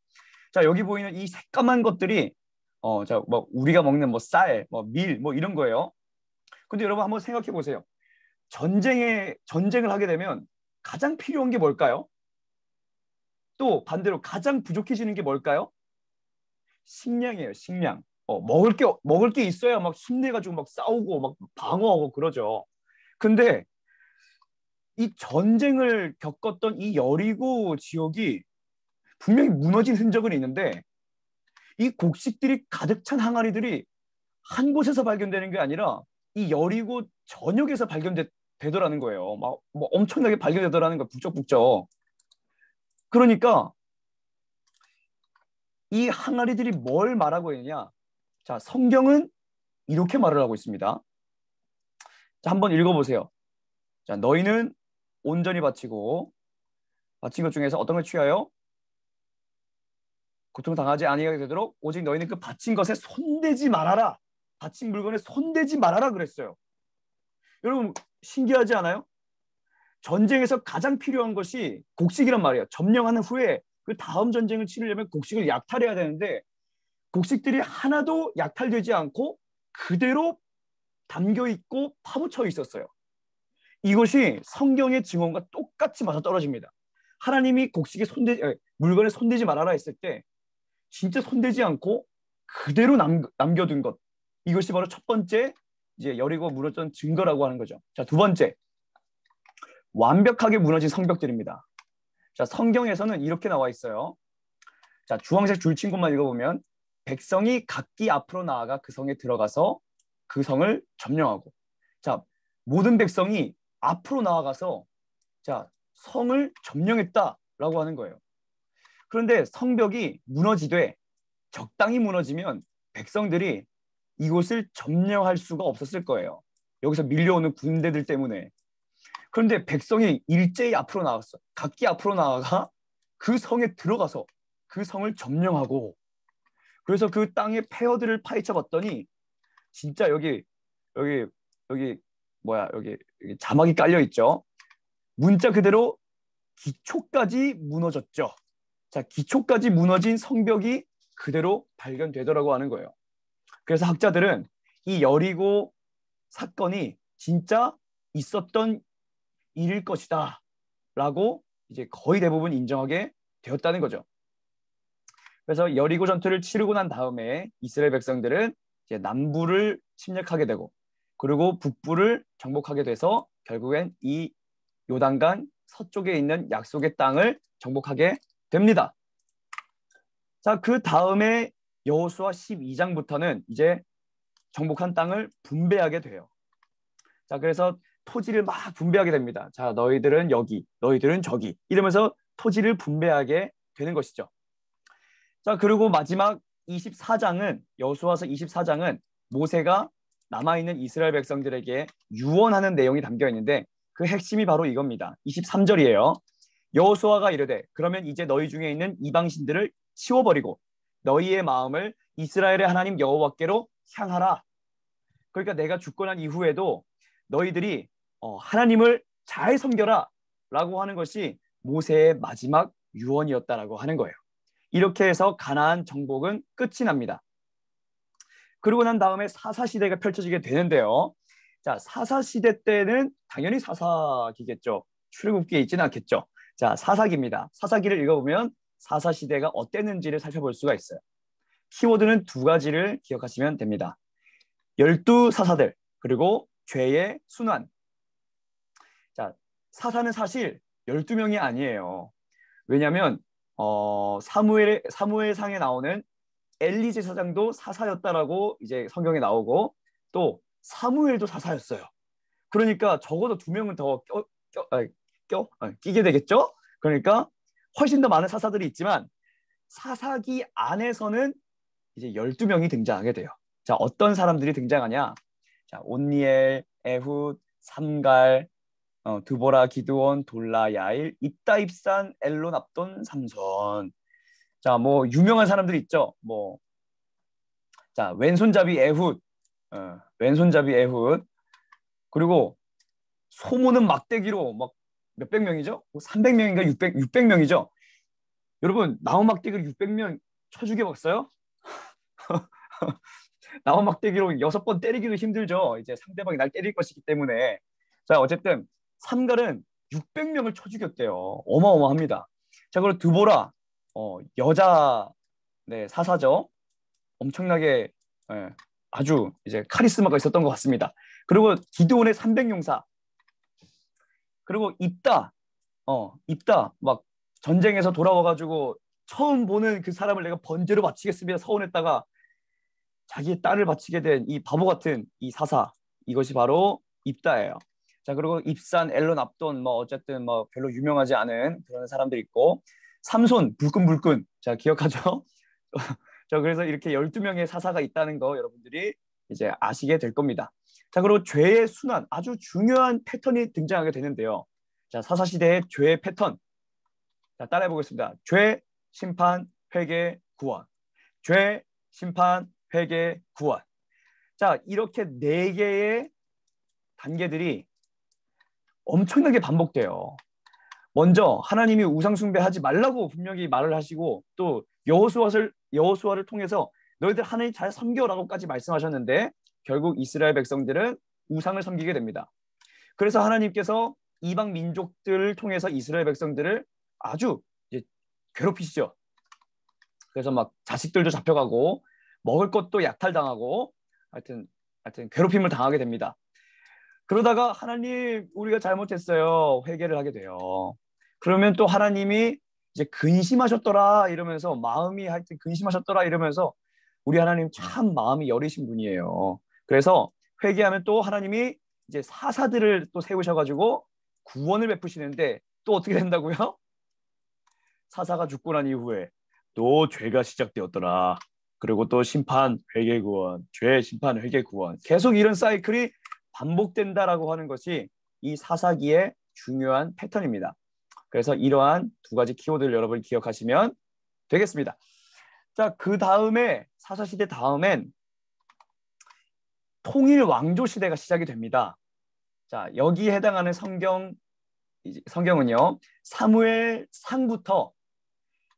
자, 여기 보이는 이 새까만 것들이 자, 뭐 우리가 먹는 뭐 쌀, 뭐 밀, 뭐 이런 거예요. 근데 여러분 한번 생각해 보세요. 전쟁을 하게 되면 가장 필요한 게 뭘까요? 또 반대로 가장 부족해지는 게 뭘까요? 식량이에요, 식량. 먹을 게 있어야 막 힘내가지고 막 싸우고 막 방어하고 그러죠. 근데 이 전쟁을 겪었던 이 여리고 지역이 분명히 무너진 흔적은 있는데 이 곡식들이 가득 찬 항아리들이 한 곳에서 발견되는 게 아니라 이 여리고 전역에서 발견되더라는 거예요. 막 뭐 엄청나게 발견되더라는 거예요. 북적북적. 그러니까 이 항아리들이 뭘 말하고 있느냐? 자, 성경은 이렇게 말을 하고 있습니다. 자, 한번 읽어보세요. 자, 너희는 온전히 바친 것 중에서 어떤 걸 취하여 고통당하지 아니하게 되도록 오직 너희는 그 바친 것에 손대지 말아라. 바친 물건에 손대지 말아라 그랬어요. 여러분 신기하지 않아요? 전쟁에서 가장 필요한 것이 곡식이란 말이에요. 점령하는 후에 그 다음 전쟁을 치르려면 곡식을 약탈해야 되는데 곡식들이 하나도 약탈되지 않고 그대로 담겨 있고 파묻혀 있었어요. 이것이 성경의 증언과 똑같이 맞아떨어집니다. 하나님이 물건에 손대지 말아라 했을 때 진짜 손대지 않고 그대로 남겨둔 것. 이것이 바로 첫 번째 이제 여리고 무너졌던 증거라고 하는 거죠. 자, 두 번째. 완벽하게 무너진 성벽들입니다. 자, 성경에서는 이렇게 나와 있어요. 자, 주황색 줄 친구만 읽어보면 백성이 각기 앞으로 나아가 그 성에 들어가서 그 성을 점령하고 자, 모든 백성이 앞으로 나아가서 자, 성을 점령했다라고 하는 거예요. 그런데 성벽이 무너지되 적당히 무너지면 백성들이 이곳을 점령할 수가 없었을 거예요. 여기서 밀려오는 군대들 때문에. 그런데 백성이 일제히 앞으로 나왔어. 각기 앞으로 나아가 그 성에 들어가서 그 성을 점령하고 그래서 그 땅의 폐허들을 파헤쳐 봤더니 진짜 여기 여기 여기 자막이 깔려 있죠. 문자 그대로 기초까지 무너졌죠. 자, 기초까지 무너진 성벽이 그대로 발견되더라고 하는 거예요. 그래서 학자들은 이 여리고 사건이 진짜 있었던 일일 것이다 라고 이제 거의 대부분 인정하게 되었다는 거죠. 그래서 여리고 전투를 치르고 난 다음에 이스라엘 백성들은 이제 남부를 침략하게 되고 그리고 북부를 정복하게 돼서 결국엔 이 요단강 서쪽에 있는 약속의 땅을 정복하게 됩니다. 자, 그 다음에 여호수아 12장부터는 이제 정복한 땅을 분배하게 돼요. 자, 그래서 토지를 막 분배하게 됩니다. 자, 너희들은 여기, 너희들은 저기 이러면서 토지를 분배하게 되는 것이죠. 자, 그리고 마지막 24장은 여호수아서 24장은 모세가 남아있는 이스라엘 백성들에게 유언하는 내용이 담겨 있는데 그 핵심이 바로 이겁니다. 23절이에요. 여호수아가 이르되 그러면 이제 너희 중에 있는 이방신들을 치워버리고 너희의 마음을 이스라엘의 하나님 여호와께로 향하라. 그러니까 내가 죽고 난 이후에도 너희들이 하나님을 잘 섬겨라 라고 하는 것이 모세의 마지막 유언이었다라고 하는 거예요. 이렇게 해서 가나안 정복은 끝이 납니다. 그러고 난 다음에 사사시대가 펼쳐지게 되는데요. 자, 사사시대 때는 당연히 사사기겠죠. 출애굽기에 있지는 않겠죠. 자, 사사기입니다. 사사기를 읽어보면 사사시대가 어땠는지를 살펴볼 수가 있어요. 키워드는 두 가지를 기억하시면 됩니다. 12사사들 그리고 죄의 순환. 자, 사사는 사실 12명이 아니에요. 왜냐하면 사무엘상에 나오는 엘리 제사장도 사사였다라고 이제 성경에 나오고 또 사무엘도 사사였어요. 그러니까 적어도 2명은 더 끼게 되겠죠? 그러니까 훨씬 더 많은 사사들이 있지만 사사기 안에서는 이제 12명이 등장하게 돼요. 자, 어떤 사람들이 등장하냐? 자, 온니엘, 에훗, 삼갈, 드보라, 기드온, 돌라, 야일, 입다, 입산, 엘론, 압돈, 삼손. 자, 뭐 유명한 사람들이 있죠. 뭐, 자, 왼손잡이 에훗, 왼손잡이 에훗. 그리고 소모는 막대기로 막 몇백 명이죠? 300명인가 600명이죠? 여러분, 나무 막대기로 600명 쳐 죽여봤어요? 나무 막대기로 6번 때리기도 힘들죠. 이제 상대방이 날 때릴 것이기 때문에. 자, 어쨌든 삼갈은 600명을 쳐 죽였대요. 어마어마합니다. 자, 그리고 드보라, 여자 네, 사사죠. 엄청나게 아주 이제 카리스마가 있었던 것 같습니다. 그리고 기드온의 300용사, 그리고 입다. 막 전쟁에서 돌아와가지고 처음 보는 그 사람을 내가 번제로 바치겠습니다. 서원했다가 자기의 딸을 바치게 된 이 바보 같은 이 사사. 이것이 바로 입다예요. 자, 그리고 입산, 엘론 압돈, 뭐 어쨌든 뭐 별로 유명하지 않은 그런 사람들이 있고, 삼손, 불끈불끈. 자, 기억하죠? 자, 그래서 이렇게 12명의 사사가 있다는 거 여러분들이 이제 아시게 될 겁니다. 자, 그리고 죄의 순환, 아주 중요한 패턴이 등장하게 되는데요. 자, 사사시대의 죄의 패턴. 자, 따라해 보겠습니다. 죄, 심판, 회개, 구원. 죄, 심판, 회개, 구원. 자, 이렇게 4개의 단계들이 엄청나게 반복돼요. 먼저 하나님이 우상 숭배하지 말라고 분명히 말을 하시고, 또 여호수아를 통해서 너희들 하나님 잘 섬겨라고까지 말씀하셨는데, 결국 이스라엘 백성들은 우상을 섬기게 됩니다. 그래서 하나님께서 이방 민족들을 통해서 이스라엘 백성들을 아주 이제 괴롭히시죠. 그래서 막 자식들도 잡혀가고 먹을 것도 약탈당하고 하여튼 괴롭힘을 당하게 됩니다. 그러다가 하나님, 우리가 잘못했어요, 회개를 하게 돼요. 그러면 또 하나님이 이제 근심하셨더라 이러면서, 마음이 하여튼 근심하셨더라 이러면서, 우리 하나님 참 마음이 여리신 분이에요. 그래서 회개하면 또 하나님이 이제 사사들을 또 세우셔가지고 구원을 베푸시는데, 또 어떻게 된다고요? 사사가 죽고 난 이후에 또 죄가 시작되었더라. 그리고 또 심판, 회개, 구원, 죄, 심판, 회개, 구원. 계속 이런 사이클이 반복된다라고 하는 것이 이 사사기의 중요한 패턴입니다. 그래서 이러한 2가지 키워드를 여러분이 기억하시면 되겠습니다. 자, 그 다음에 사사시대 다음엔 통일 왕조 시대가 시작이 됩니다. 자, 여기에 해당하는 성경은요, 사무엘 상부터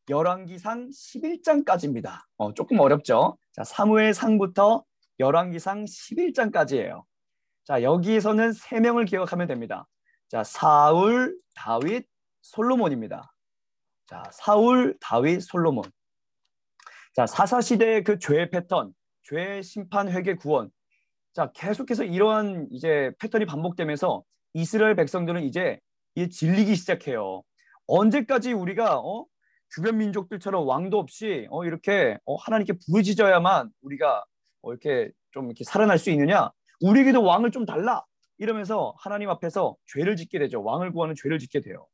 열왕기상 11장까지입니다. 조금 어렵죠? 자, 사무엘 상부터 열왕기상 11장까지예요. 자, 여기에서는 3명을 기억하면 됩니다. 자, 사울, 다윗, 솔로몬입니다. 자, 사울, 다윗, 솔로몬. 자, 사사시대의 그 죄의 패턴, 죄, 심판, 회개, 구원. 자, 계속해서 이러한 이제 패턴이 반복되면서 이스라엘 백성들은 이제 질리기 시작해요. 언제까지 우리가 주변 민족들처럼 왕도 없이 이렇게 하나님께 부르짖어야만 우리가 이렇게 좀 이렇게 살아날 수 있느냐? 우리에게도 왕을 좀 달라! 이러면서 하나님 앞에서 죄를 짓게 되죠. 왕을 구하는 죄를 짓게 돼요.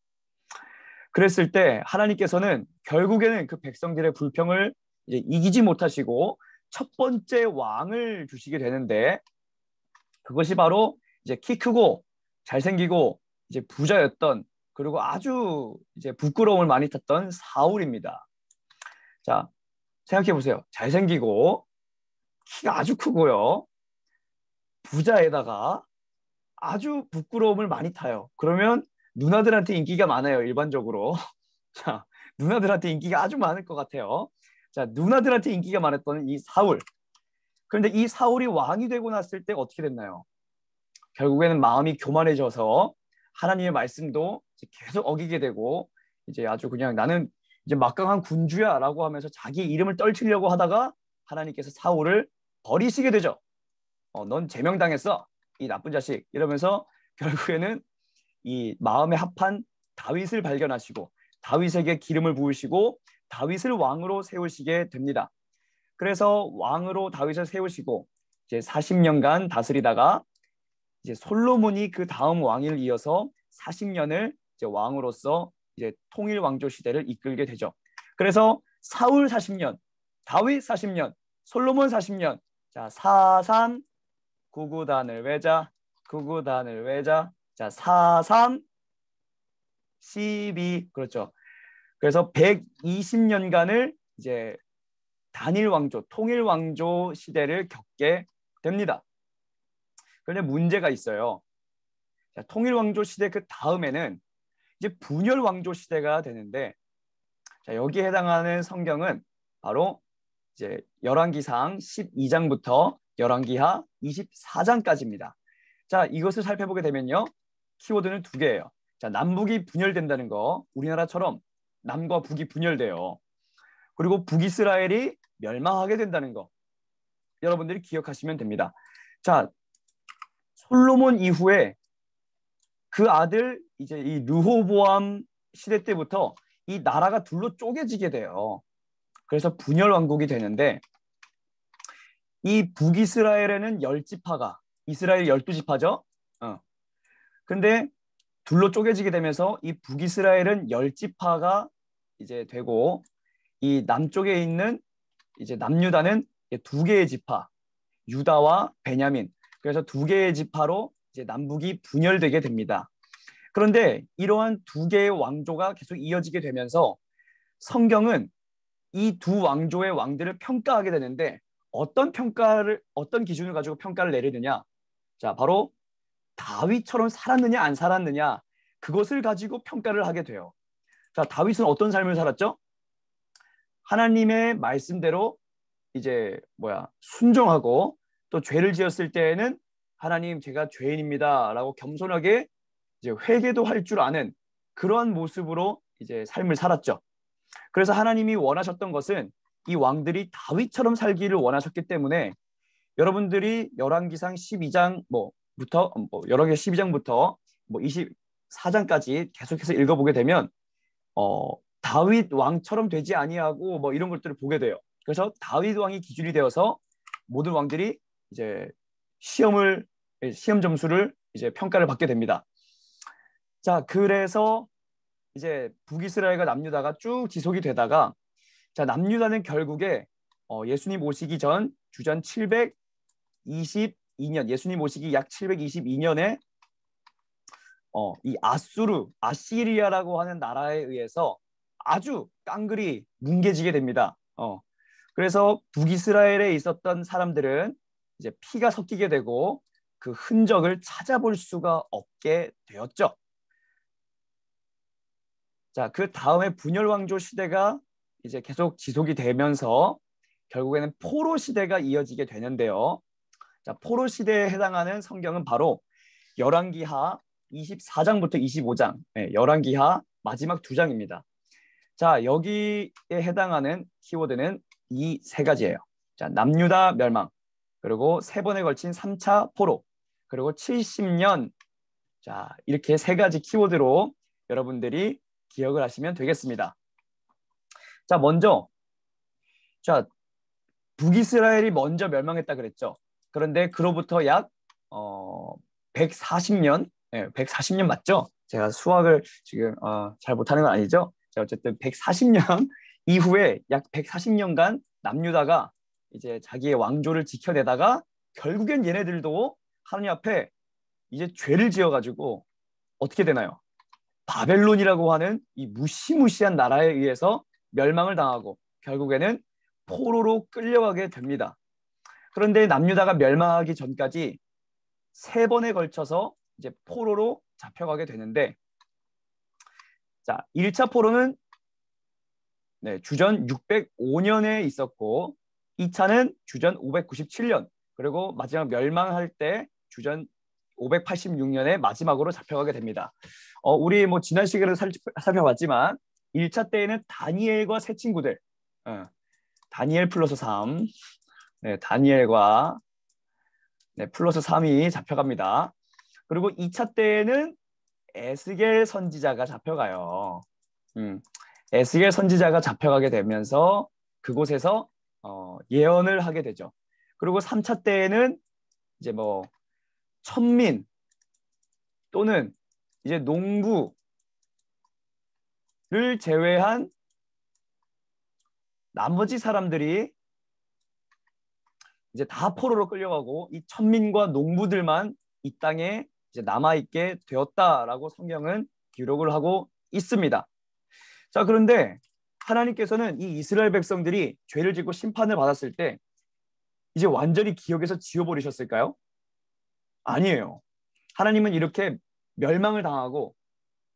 그랬을 때 하나님께서는 결국에는 그 백성들의 불평을 이제 이기지 못하시고 첫 번째 왕을 주시게 되는데, 그것이 바로 이제 키 크고 잘생기고 이제 부자였던, 그리고 아주 이제 부끄러움을 많이 탔던 사울입니다. 자, 생각해 보세요. 잘생기고 키가 아주 크고요, 부자에다가 아주 부끄러움을 많이 타요. 그러면 누나들한테 인기가 많아요, 일반적으로. 자, 누나들한테 인기가 아주 많을 것 같아요. 자, 누나들한테 인기가 많았던 이 사울. 그런데 이 사울이 왕이 되고 났을 때 어떻게 됐나요? 결국에는 마음이 교만해져서 하나님의 말씀도 계속 어기게 되고, 이제 아주 그냥 나는 이제 막강한 군주야라고 하면서 자기 이름을 떨치려고 하다가 하나님께서 사울을 버리시게 되죠. 넌 제명당했어, 이 나쁜 자식, 이러면서 결국에는 이 마음에 합한 다윗을 발견하시고 다윗에게 기름을 부으시고 다윗을 왕으로 세우시게 됩니다. 그래서 왕으로 다윗을 세우시고 이제 40년간 다스리다가 이제 솔로몬이 그 다음 왕위를 이어서 40년을 이제 왕으로서 이제 통일 왕조 시대를 이끌게 되죠. 그래서 사울 40년, 다윗 40년, 솔로몬 40년. 자, 사삼 구구단을 외자, 구구단을 외자. 자, 4삼 12. 그렇죠. 그래서 120년간을 이제 단일 왕조, 통일 왕조 시대를 겪게 됩니다. 그런데 문제가 있어요. 자, 통일 왕조 시대 그 다음에는 이제 분열 왕조 시대가 되는데, 자, 여기에 해당하는 성경은 바로 이제 열왕기상 12장부터 열왕기하 24장까지입니다. 자, 이것을 살펴보게 되면요, 키워드는 2개예요. 자, 남북이 분열된다는 거, 우리나라처럼 남과 북이 분열돼요. 그리고 북이스라엘이 멸망하게 된다는 거, 여러분들이 기억하시면 됩니다. 자, 솔로몬 이후에 그 아들 이제 이 르호보암 시대 때부터 이 나라가 둘로 쪼개지게 돼요. 그래서 분열 왕국이 되는데 이 북이스라엘에는 10지파가 이스라엘 12지파죠. 근데 둘로 쪼개지게 되면서 이 북이스라엘은 10지파가 이제 되고 이 남쪽에 있는 이제 남유다는 2개의 지파, 유다와 베냐민. 그래서 2개의 지파로 이제 남북이 분열되게 됩니다. 그런데 이러한 2개의 왕조가 계속 이어지게 되면서 성경은 이 두 왕조의 왕들을 평가하게 되는데 어떤 기준을 가지고 평가를 내리느냐? 자, 바로 다윗처럼 살았느냐 안 살았느냐 그것을 가지고 평가를 하게 돼요. 자, 다윗은 어떤 삶을 살았죠? 하나님의 말씀대로 이제 순종하고 또 죄를 지었을 때에는 하나님 제가 죄인입니다라고 겸손하게 이제 회개도 할 줄 아는 그러한 모습으로 이제 삶을 살았죠. 그래서 하나님이 원하셨던 것은 이 왕들이 다윗처럼 살기를 원하셨기 때문에 여러분들이 열왕기상 12장 부터 열왕기 12장부터 24장까지 계속해서 읽어보게 되면 다윗 왕처럼 되지 아니하고 이런 것들을 보게 돼요. 그래서 다윗 왕이 기준이 되어서 모든 왕들이 이제 시험 점수를 이제 평가를 받게 됩니다. 자, 그래서 이제 북이스라엘과 남유다가 쭉 지속이 되다가 자, 남유다는 결국에 예수님 오시기 전 주전 722년 예수님 오시기 약 722년에 이 아시리아라고 하는 나라에 의해서 아주 깡그리 뭉개지게 됩니다. 그래서 북이스라엘에 있었던 사람들은 이제 피가 섞이게 되고 그 흔적을 찾아볼 수가 없게 되었죠. 자, 그 다음에 분열 왕조 시대가 이제 계속 지속이 되면서 결국에는 포로 시대가 이어지게 되는데요. 자, 포로 시대에 해당하는 성경은 바로 열왕기하 24장부터 25장, 열왕기하 마지막 2장입니다. 자, 여기에 해당하는 키워드는 이 3가지예요. 자, 남유다 멸망, 그리고 3번에 걸친 3차 포로, 그리고 70년. 자, 이렇게 3가지 키워드로 여러분들이 기억을 하시면 되겠습니다. 자, 먼저 북이스라엘이 먼저 멸망했다 그랬죠. 그런데 그로부터 약 140년, 140년 맞죠? 제가 수학을 지금 잘 못하는 건 아니죠? 자, 어쨌든 140년 이후에 약 140년간 남유다가 이제 자기의 왕조를 지켜내다가 결국엔 얘네들도 하나님 앞에 이제 죄를 지어가지고 어떻게 되나요? 바벨론이라고 하는 이 무시무시한 나라에 의해서 멸망을 당하고 결국에는 포로로 끌려가게 됩니다. 그런데 남유다가 멸망하기 전까지 3번에 걸쳐서 이제 포로로 잡혀가게 되는데, 자, 1차 포로는 주전 605년에 있었고 2차는 주전 597년, 그리고 마지막 멸망할 때 주전 586년에 마지막으로 잡혀가게 됩니다. 우리 지난 시간에 살펴봤지만 1차 때에는 다니엘과 세 친구들, 다니엘 플러스 3, 다니엘과 플러스 3이 잡혀갑니다. 그리고 2차 때에는 에스겔 선지자가 잡혀가요. 에스겔 선지자가 잡혀가게 되면서 그곳에서 예언을 하게 되죠. 그리고 3차 때에는 이제 천민 또는 이제 농부를 제외한 나머지 사람들이 이제 다 포로로 끌려가고 이 천민과 농부들만 이 땅에 이제 남아있게 되었다라고 성경은 기록을 하고 있습니다. 자, 그런데 하나님께서는 이 이스라엘 백성들이 죄를 짓고 심판을 받았을 때 이제 완전히 기억에서 지워버리셨을까요? 아니에요. 하나님은 이렇게 멸망을 당하고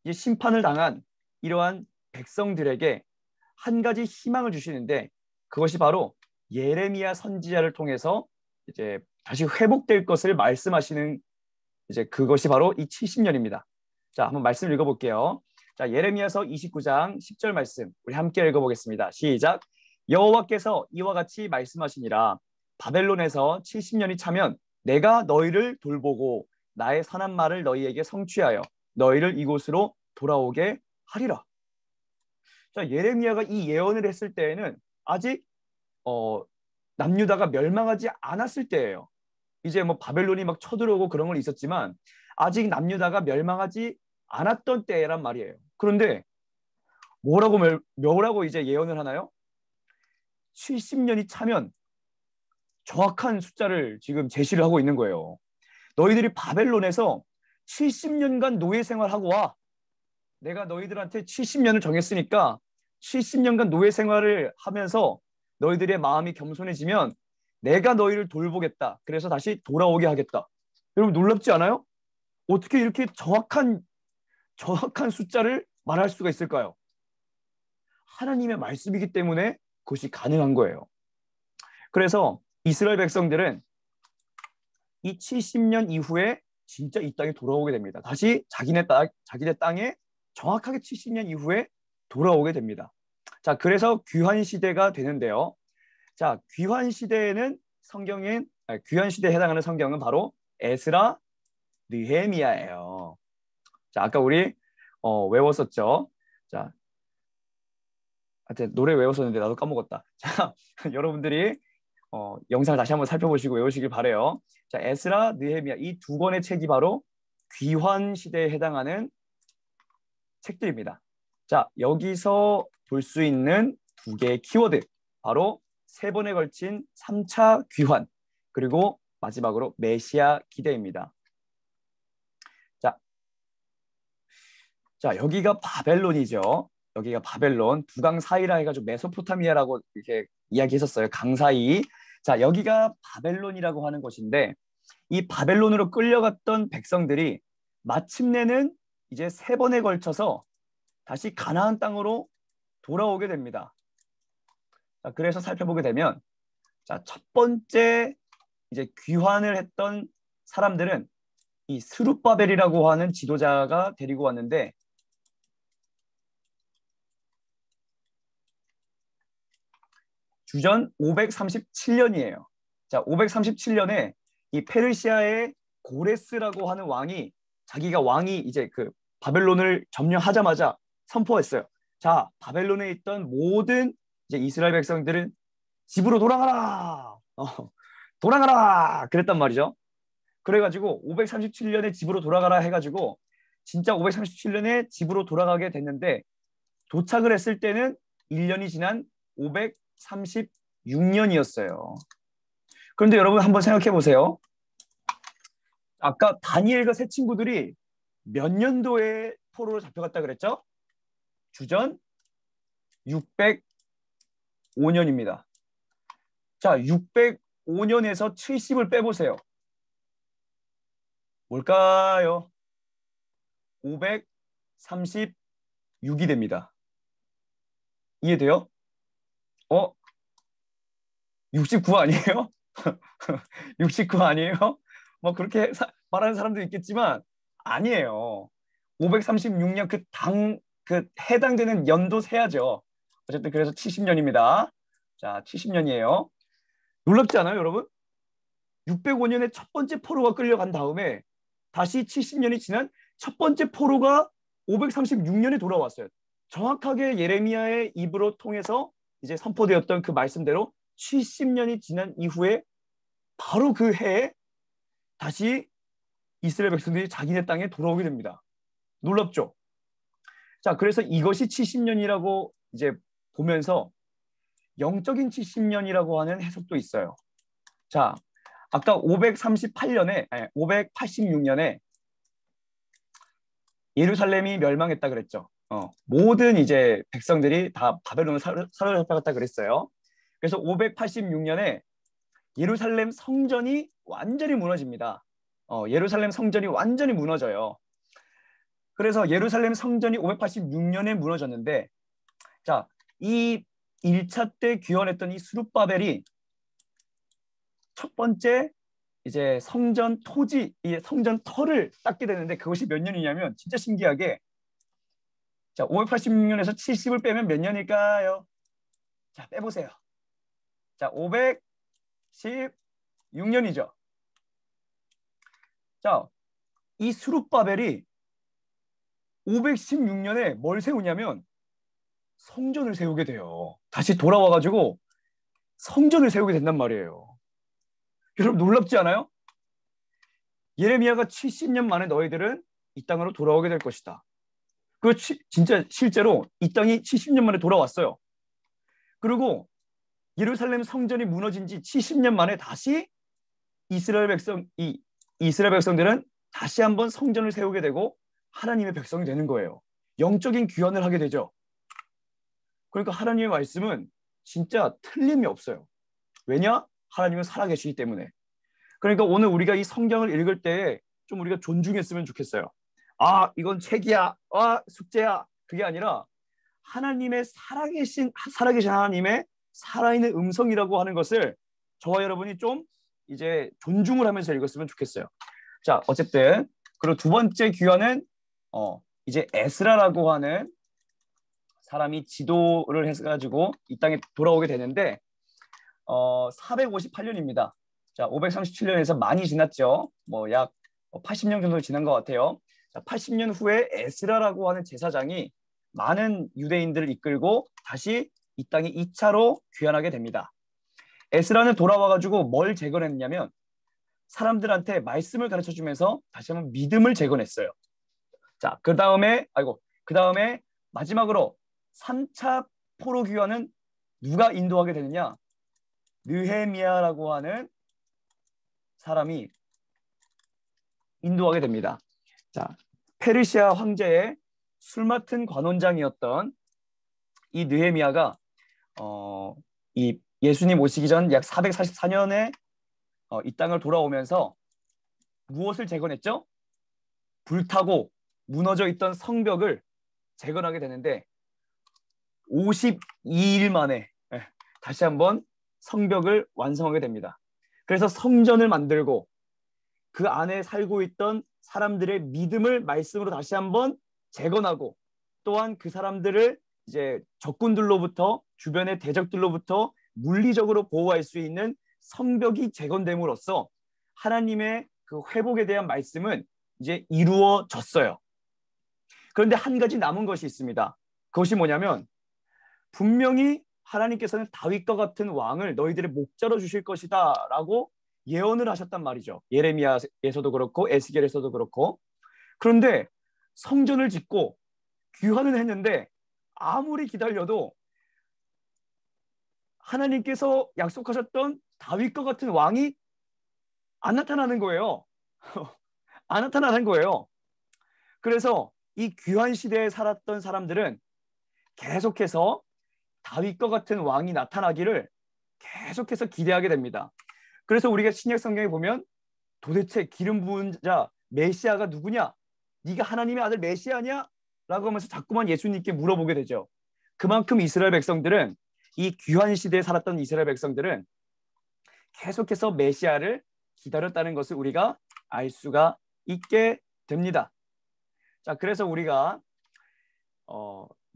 이제 심판을 당한 이러한 백성들에게 한 가지 희망을 주시는데 그것이 바로 예레미야 선지자를 통해서 이제 다시 회복될 것을 말씀하시는 이제 그것이 바로 이 70년입니다. 자, 한번 말씀 읽어볼게요. 자, 예레미야서 29장 10절 말씀 우리 함께 읽어보겠습니다. 시작. 여호와께서 이와 같이 말씀하시니라. 바벨론에서 70년이 차면 내가 너희를 돌보고 나의 선한 말을 너희에게 성취하여 너희를 이곳으로 돌아오게 하리라. 자, 예레미야가 이 예언을 했을 때에는 아직 남유다가 멸망하지 않았을 때예요. 이제 뭐 바벨론이 막 쳐들어오고 그런 건 있었지만 아직 남유다가 멸망하지 않았던 때란 말이에요. 그런데 뭐라고 이제 예언을 하나요? 70년이 차면 정확한 숫자를 지금 제시를 하고 있는 거예요. 너희들이 바벨론에서 70년간 노예 생활하고 와. 내가 너희들한테 70년을 정했으니까 70년간 노예 생활을 하면서 너희들의 마음이 겸손해지면 내가 너희를 돌보겠다. 그래서 다시 돌아오게 하겠다. 여러분 놀랍지 않아요? 어떻게 이렇게 정확한 숫자를 말할 수가 있을까요? 하나님의 말씀이기 때문에 그것이 가능한 거예요. 그래서 이스라엘 백성들은 이 70년 이후에 진짜 이 땅에 돌아오게 됩니다. 다시 자기네 땅에 정확하게 70년 이후에 돌아오게 됩니다. 자, 그래서 귀환 시대가 되는데요. 자, 귀환 시대에 해당하는 성경은 바로 에스라, 느헤미야예요. 자, 아까 우리 외웠었죠. 자, 하여튼 노래 외웠었는데 나도 까먹었다. 자, 여러분들이 영상을 다시 한번 살펴보시고 외우시길 바래요. 자, 에스라, 느헤미야 이 두 권의 책이 바로 귀환 시대에 해당하는 책들입니다. 자, 여기서 볼 수 있는 두 개의 키워드 바로 세 번에 걸친 3차 귀환 그리고 마지막으로 메시아 기대입니다. 자, 여기가 바벨론이죠. 여기가 바벨론, 두강 사이라 해가지고 메소포타미아라고 이렇게 이야기했었어요. 강 사이. 자, 여기가 바벨론이라고 하는 곳인데 이 바벨론으로 끌려갔던 백성들이 마침내는 이제 세 번에 걸쳐서 다시 가나안 땅으로 돌아오게 됩니다. 자, 그래서 살펴보게 되면 자, 첫 번째 이제 귀환을 했던 사람들은 이 스룹바벨이라고 하는 지도자가 데리고 왔는데 주전 537년이에요. 자, 537년에 이 페르시아의 고레스라고 하는 왕이 이제 그 바벨론을 점령하자마자 선포했어요. 자, 바벨론에 있던 모든 이제 이스라엘 백성들은 집으로 돌아가라. 돌아가라. 그랬단 말이죠. 그래가지고 537년에 집으로 돌아가라 해가지고 진짜 537년에 집으로 돌아가게 됐는데 도착을 했을 때는 1년이 지난 536년이었어요. 그런데 여러분 한번 생각해 보세요. 아까 다니엘과 세 친구들이 몇 년도에 포로로 잡혀갔다 그랬죠? 주전 605년입니다. 자, 605년에서 70을 빼보세요. 뭘까요? 536이 됩니다. 이해돼요? 69 아니에요? 69 아니에요? 뭐 그렇게 말하는 사람도 있겠지만 아니에요. 536년 그 해당되는 연도 세야죠. 어쨌든 그래서 70년입니다. 자, 70년이에요. 놀랍지 않아요, 여러분? 605년에 첫 번째 포로가 끌려간 다음에 다시 70년이 지난 첫 번째 포로가 536년에 돌아왔어요. 정확하게 예레미야의 입으로 통해서 이제 선포되었던 그 말씀대로 70년이 지난 이후에 바로 그 해에 다시 이스라엘 백성들이 자기네 땅에 돌아오게 됩니다. 놀랍죠? 자, 그래서 이것이 70년이라고 이제 보면서 영적인 70년이라고 하는 해석도 있어요. 자, 아까 586년에 예루살렘이 멸망했다 그랬죠. 모든 이제 백성들이 다 바벨론을 사로잡혔다 그랬어요. 그래서 586년에 예루살렘 성전이 완전히 무너집니다. 예루살렘 성전이 완전히 무너져요. 그래서 예루살렘 성전이 586년에 무너졌는데, 자, 이 1차 때 귀환했던 이 스룹바벨이 첫 번째 이제 성전 터를 닦게 되는데 그것이 몇 년이냐면 진짜 신기하게 자, 586년에서 70을 빼면 몇 년일까요? 자, 빼보세요. 자, 516년이죠. 자, 이 스룹바벨이 516년에 뭘 세우냐면 성전을 세우게 돼요. 다시 돌아와가지고 성전을 세우게 된단 말이에요. 여러분 놀랍지 않아요? 예레미야가 70년 만에 너희들은 이 땅으로 돌아오게 될 것이다. 진짜 실제로 이 땅이 70년 만에 돌아왔어요. 그리고 예루살렘 성전이 무너진 지 70년 만에 다시 이스라엘 백성들은 다시 한번 성전을 세우게 되고 하나님의 백성이 되는 거예요. 영적인 귀환을 하게 되죠. 그러니까 하나님의 말씀은 진짜 틀림이 없어요. 왜냐? 하나님은 살아계시기 때문에. 그러니까 오늘 우리가 이 성경을 읽을 때 좀 우리가 존중했으면 좋겠어요. 아, 이건 책이야. 아, 숙제야. 그게 아니라 하나님의 살아계신 하나님의 살아있는 음성이라고 하는 것을 저와 여러분이 좀 이제 존중을 하면서 읽었으면 좋겠어요. 자, 어쨌든 그리고 두 번째 귀환은 이제 에스라라고 하는 사람이 지도를 해가지고 이 땅에 돌아오게 되는데 458년입니다. 자, 537년에서 많이 지났죠. 뭐 약 80년 정도 지난 것 같아요. 자, 80년 후에 에스라라고 하는 제사장이 많은 유대인들을 이끌고 다시 이 땅에 2차로 귀환하게 됩니다. 에스라는 돌아와가지고 뭘 재건했냐면 사람들한테 말씀을 가르쳐주면서 다시 한번 믿음을 재건했어요. 자, 그 다음에 마지막으로 3차 포로 귀환은 누가 인도하게 되느냐? 느헤미야라고 하는 사람이 인도하게 됩니다. 자, 페르시아 황제의 술 맡은 관원장이었던 이 느헤미야가 이 예수님 오시기 전 약 444년에 이 땅을 돌아오면서 무엇을 재건했죠? 불타고 무너져 있던 성벽을 재건하게 되는데 52일 만에 다시 한번 성벽을 완성하게 됩니다. 그래서 성전을 만들고 그 안에 살고 있던 사람들의 믿음을 말씀으로 다시 한번 재건하고 또한 그 사람들을 이제 적군들로부터 주변의 대적들로부터 물리적으로 보호할 수 있는 성벽이 재건됨으로써 하나님의 그 회복에 대한 말씀은 이제 이루어졌어요. 그런데 한 가지 남은 것이 있습니다. 그것이 뭐냐면 분명히 하나님께서는 다윗과 같은 왕을 너희들의 목자로 주실 것이다 라고 예언을 하셨단 말이죠. 예레미야에서도 그렇고 에스겔에서도 그렇고. 그런데 성전을 짓고 귀환을 했는데 아무리 기다려도 하나님께서 약속하셨던 다윗과 같은 왕이 안 나타나는 거예요. 안 나타나는 거예요. 그래서 이 귀환 시대에 살았던 사람들은 계속해서 다윗과 같은 왕이 나타나기를 계속해서 기대하게 됩니다. 그래서 우리가 신약 성경에 보면 도대체 기름 부은 자 메시아가 누구냐? 네가 하나님의 아들 메시아냐? 라고 하면서 자꾸만 예수님께 물어보게 되죠. 그만큼 이스라엘 백성들은 이 귀환 시대에 살았던 이스라엘 백성들은 계속해서 메시아를 기다렸다는 것을 우리가 알 수가 있게 됩니다. 자, 그래서 우리가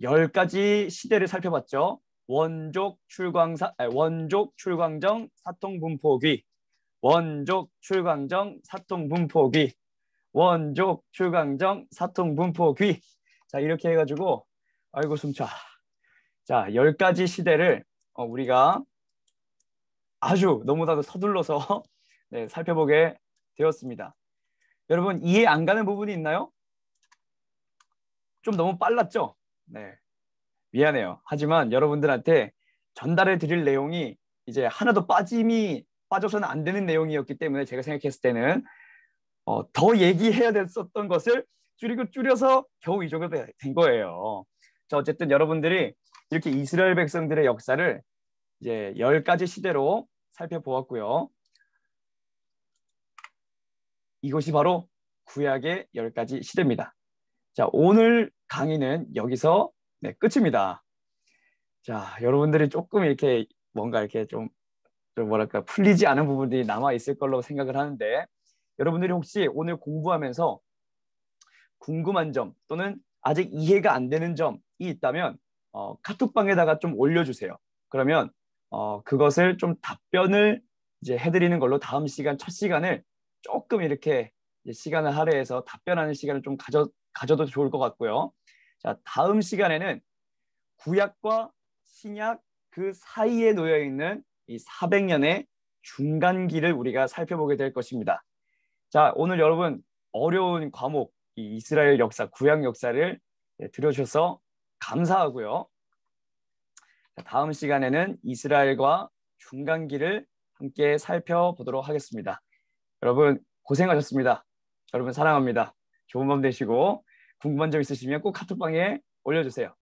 10가지 시대를 살펴봤죠. 원족 출광정 사통분포기, 원족 출광정 사통분포기, 원족 출광정 사통분포기. 자, 이렇게 해가지고 아이고 숨차. 자, 10가지 시대를 우리가 아주 너무나도 서둘러서 네, 살펴보게 되었습니다. 여러분 이해 안 가는 부분이 있나요? 좀 너무 빨랐죠? 네, 미안해요. 하지만 여러분들한테 전달해 드릴 내용이 이제 하나도 빠져서는 안 되는 내용이었기 때문에 제가 생각했을 때는 더 얘기해야 됐었던 것을 줄여서 겨우 이 정도 된 거예요. 자, 어쨌든 여러분들이 이렇게 이스라엘 백성들의 역사를 이제 10가지 시대로 살펴보았고요. 이것이 바로 구약의 10가지 시대입니다. 자, 오늘 강의는 여기서 네, 끝입니다. 자, 여러분들이 조금 이렇게 뭔가 이렇게 좀 뭐랄까 풀리지 않은 부분들이 남아 있을 걸로 생각을 하는데 여러분들이 혹시 오늘 공부하면서 궁금한 점 또는 아직 이해가 안 되는 점이 있다면 카톡방에다가 좀 올려주세요. 그러면 그것을 좀 답변을 이제 해드리는 걸로 다음 시간 첫 시간을 조금 이렇게 시간을 할애해서 답변하는 시간을 좀 가져도 좋을 것 같고요. 자, 다음 시간에는 구약과 신약 그 사이에 놓여 있는 이 400년의 중간기를 우리가 살펴보게 될 것입니다. 자, 오늘 여러분 어려운 과목 이 이스라엘 역사, 구약 역사를 들어주셔서 감사하고요. 자, 다음 시간에는 이스라엘과 중간기를 함께 살펴보도록 하겠습니다. 여러분 고생하셨습니다. 여러분 사랑합니다. 좋은 밤 되시고 궁금한 점 있으시면 꼭 카톡방에 올려주세요.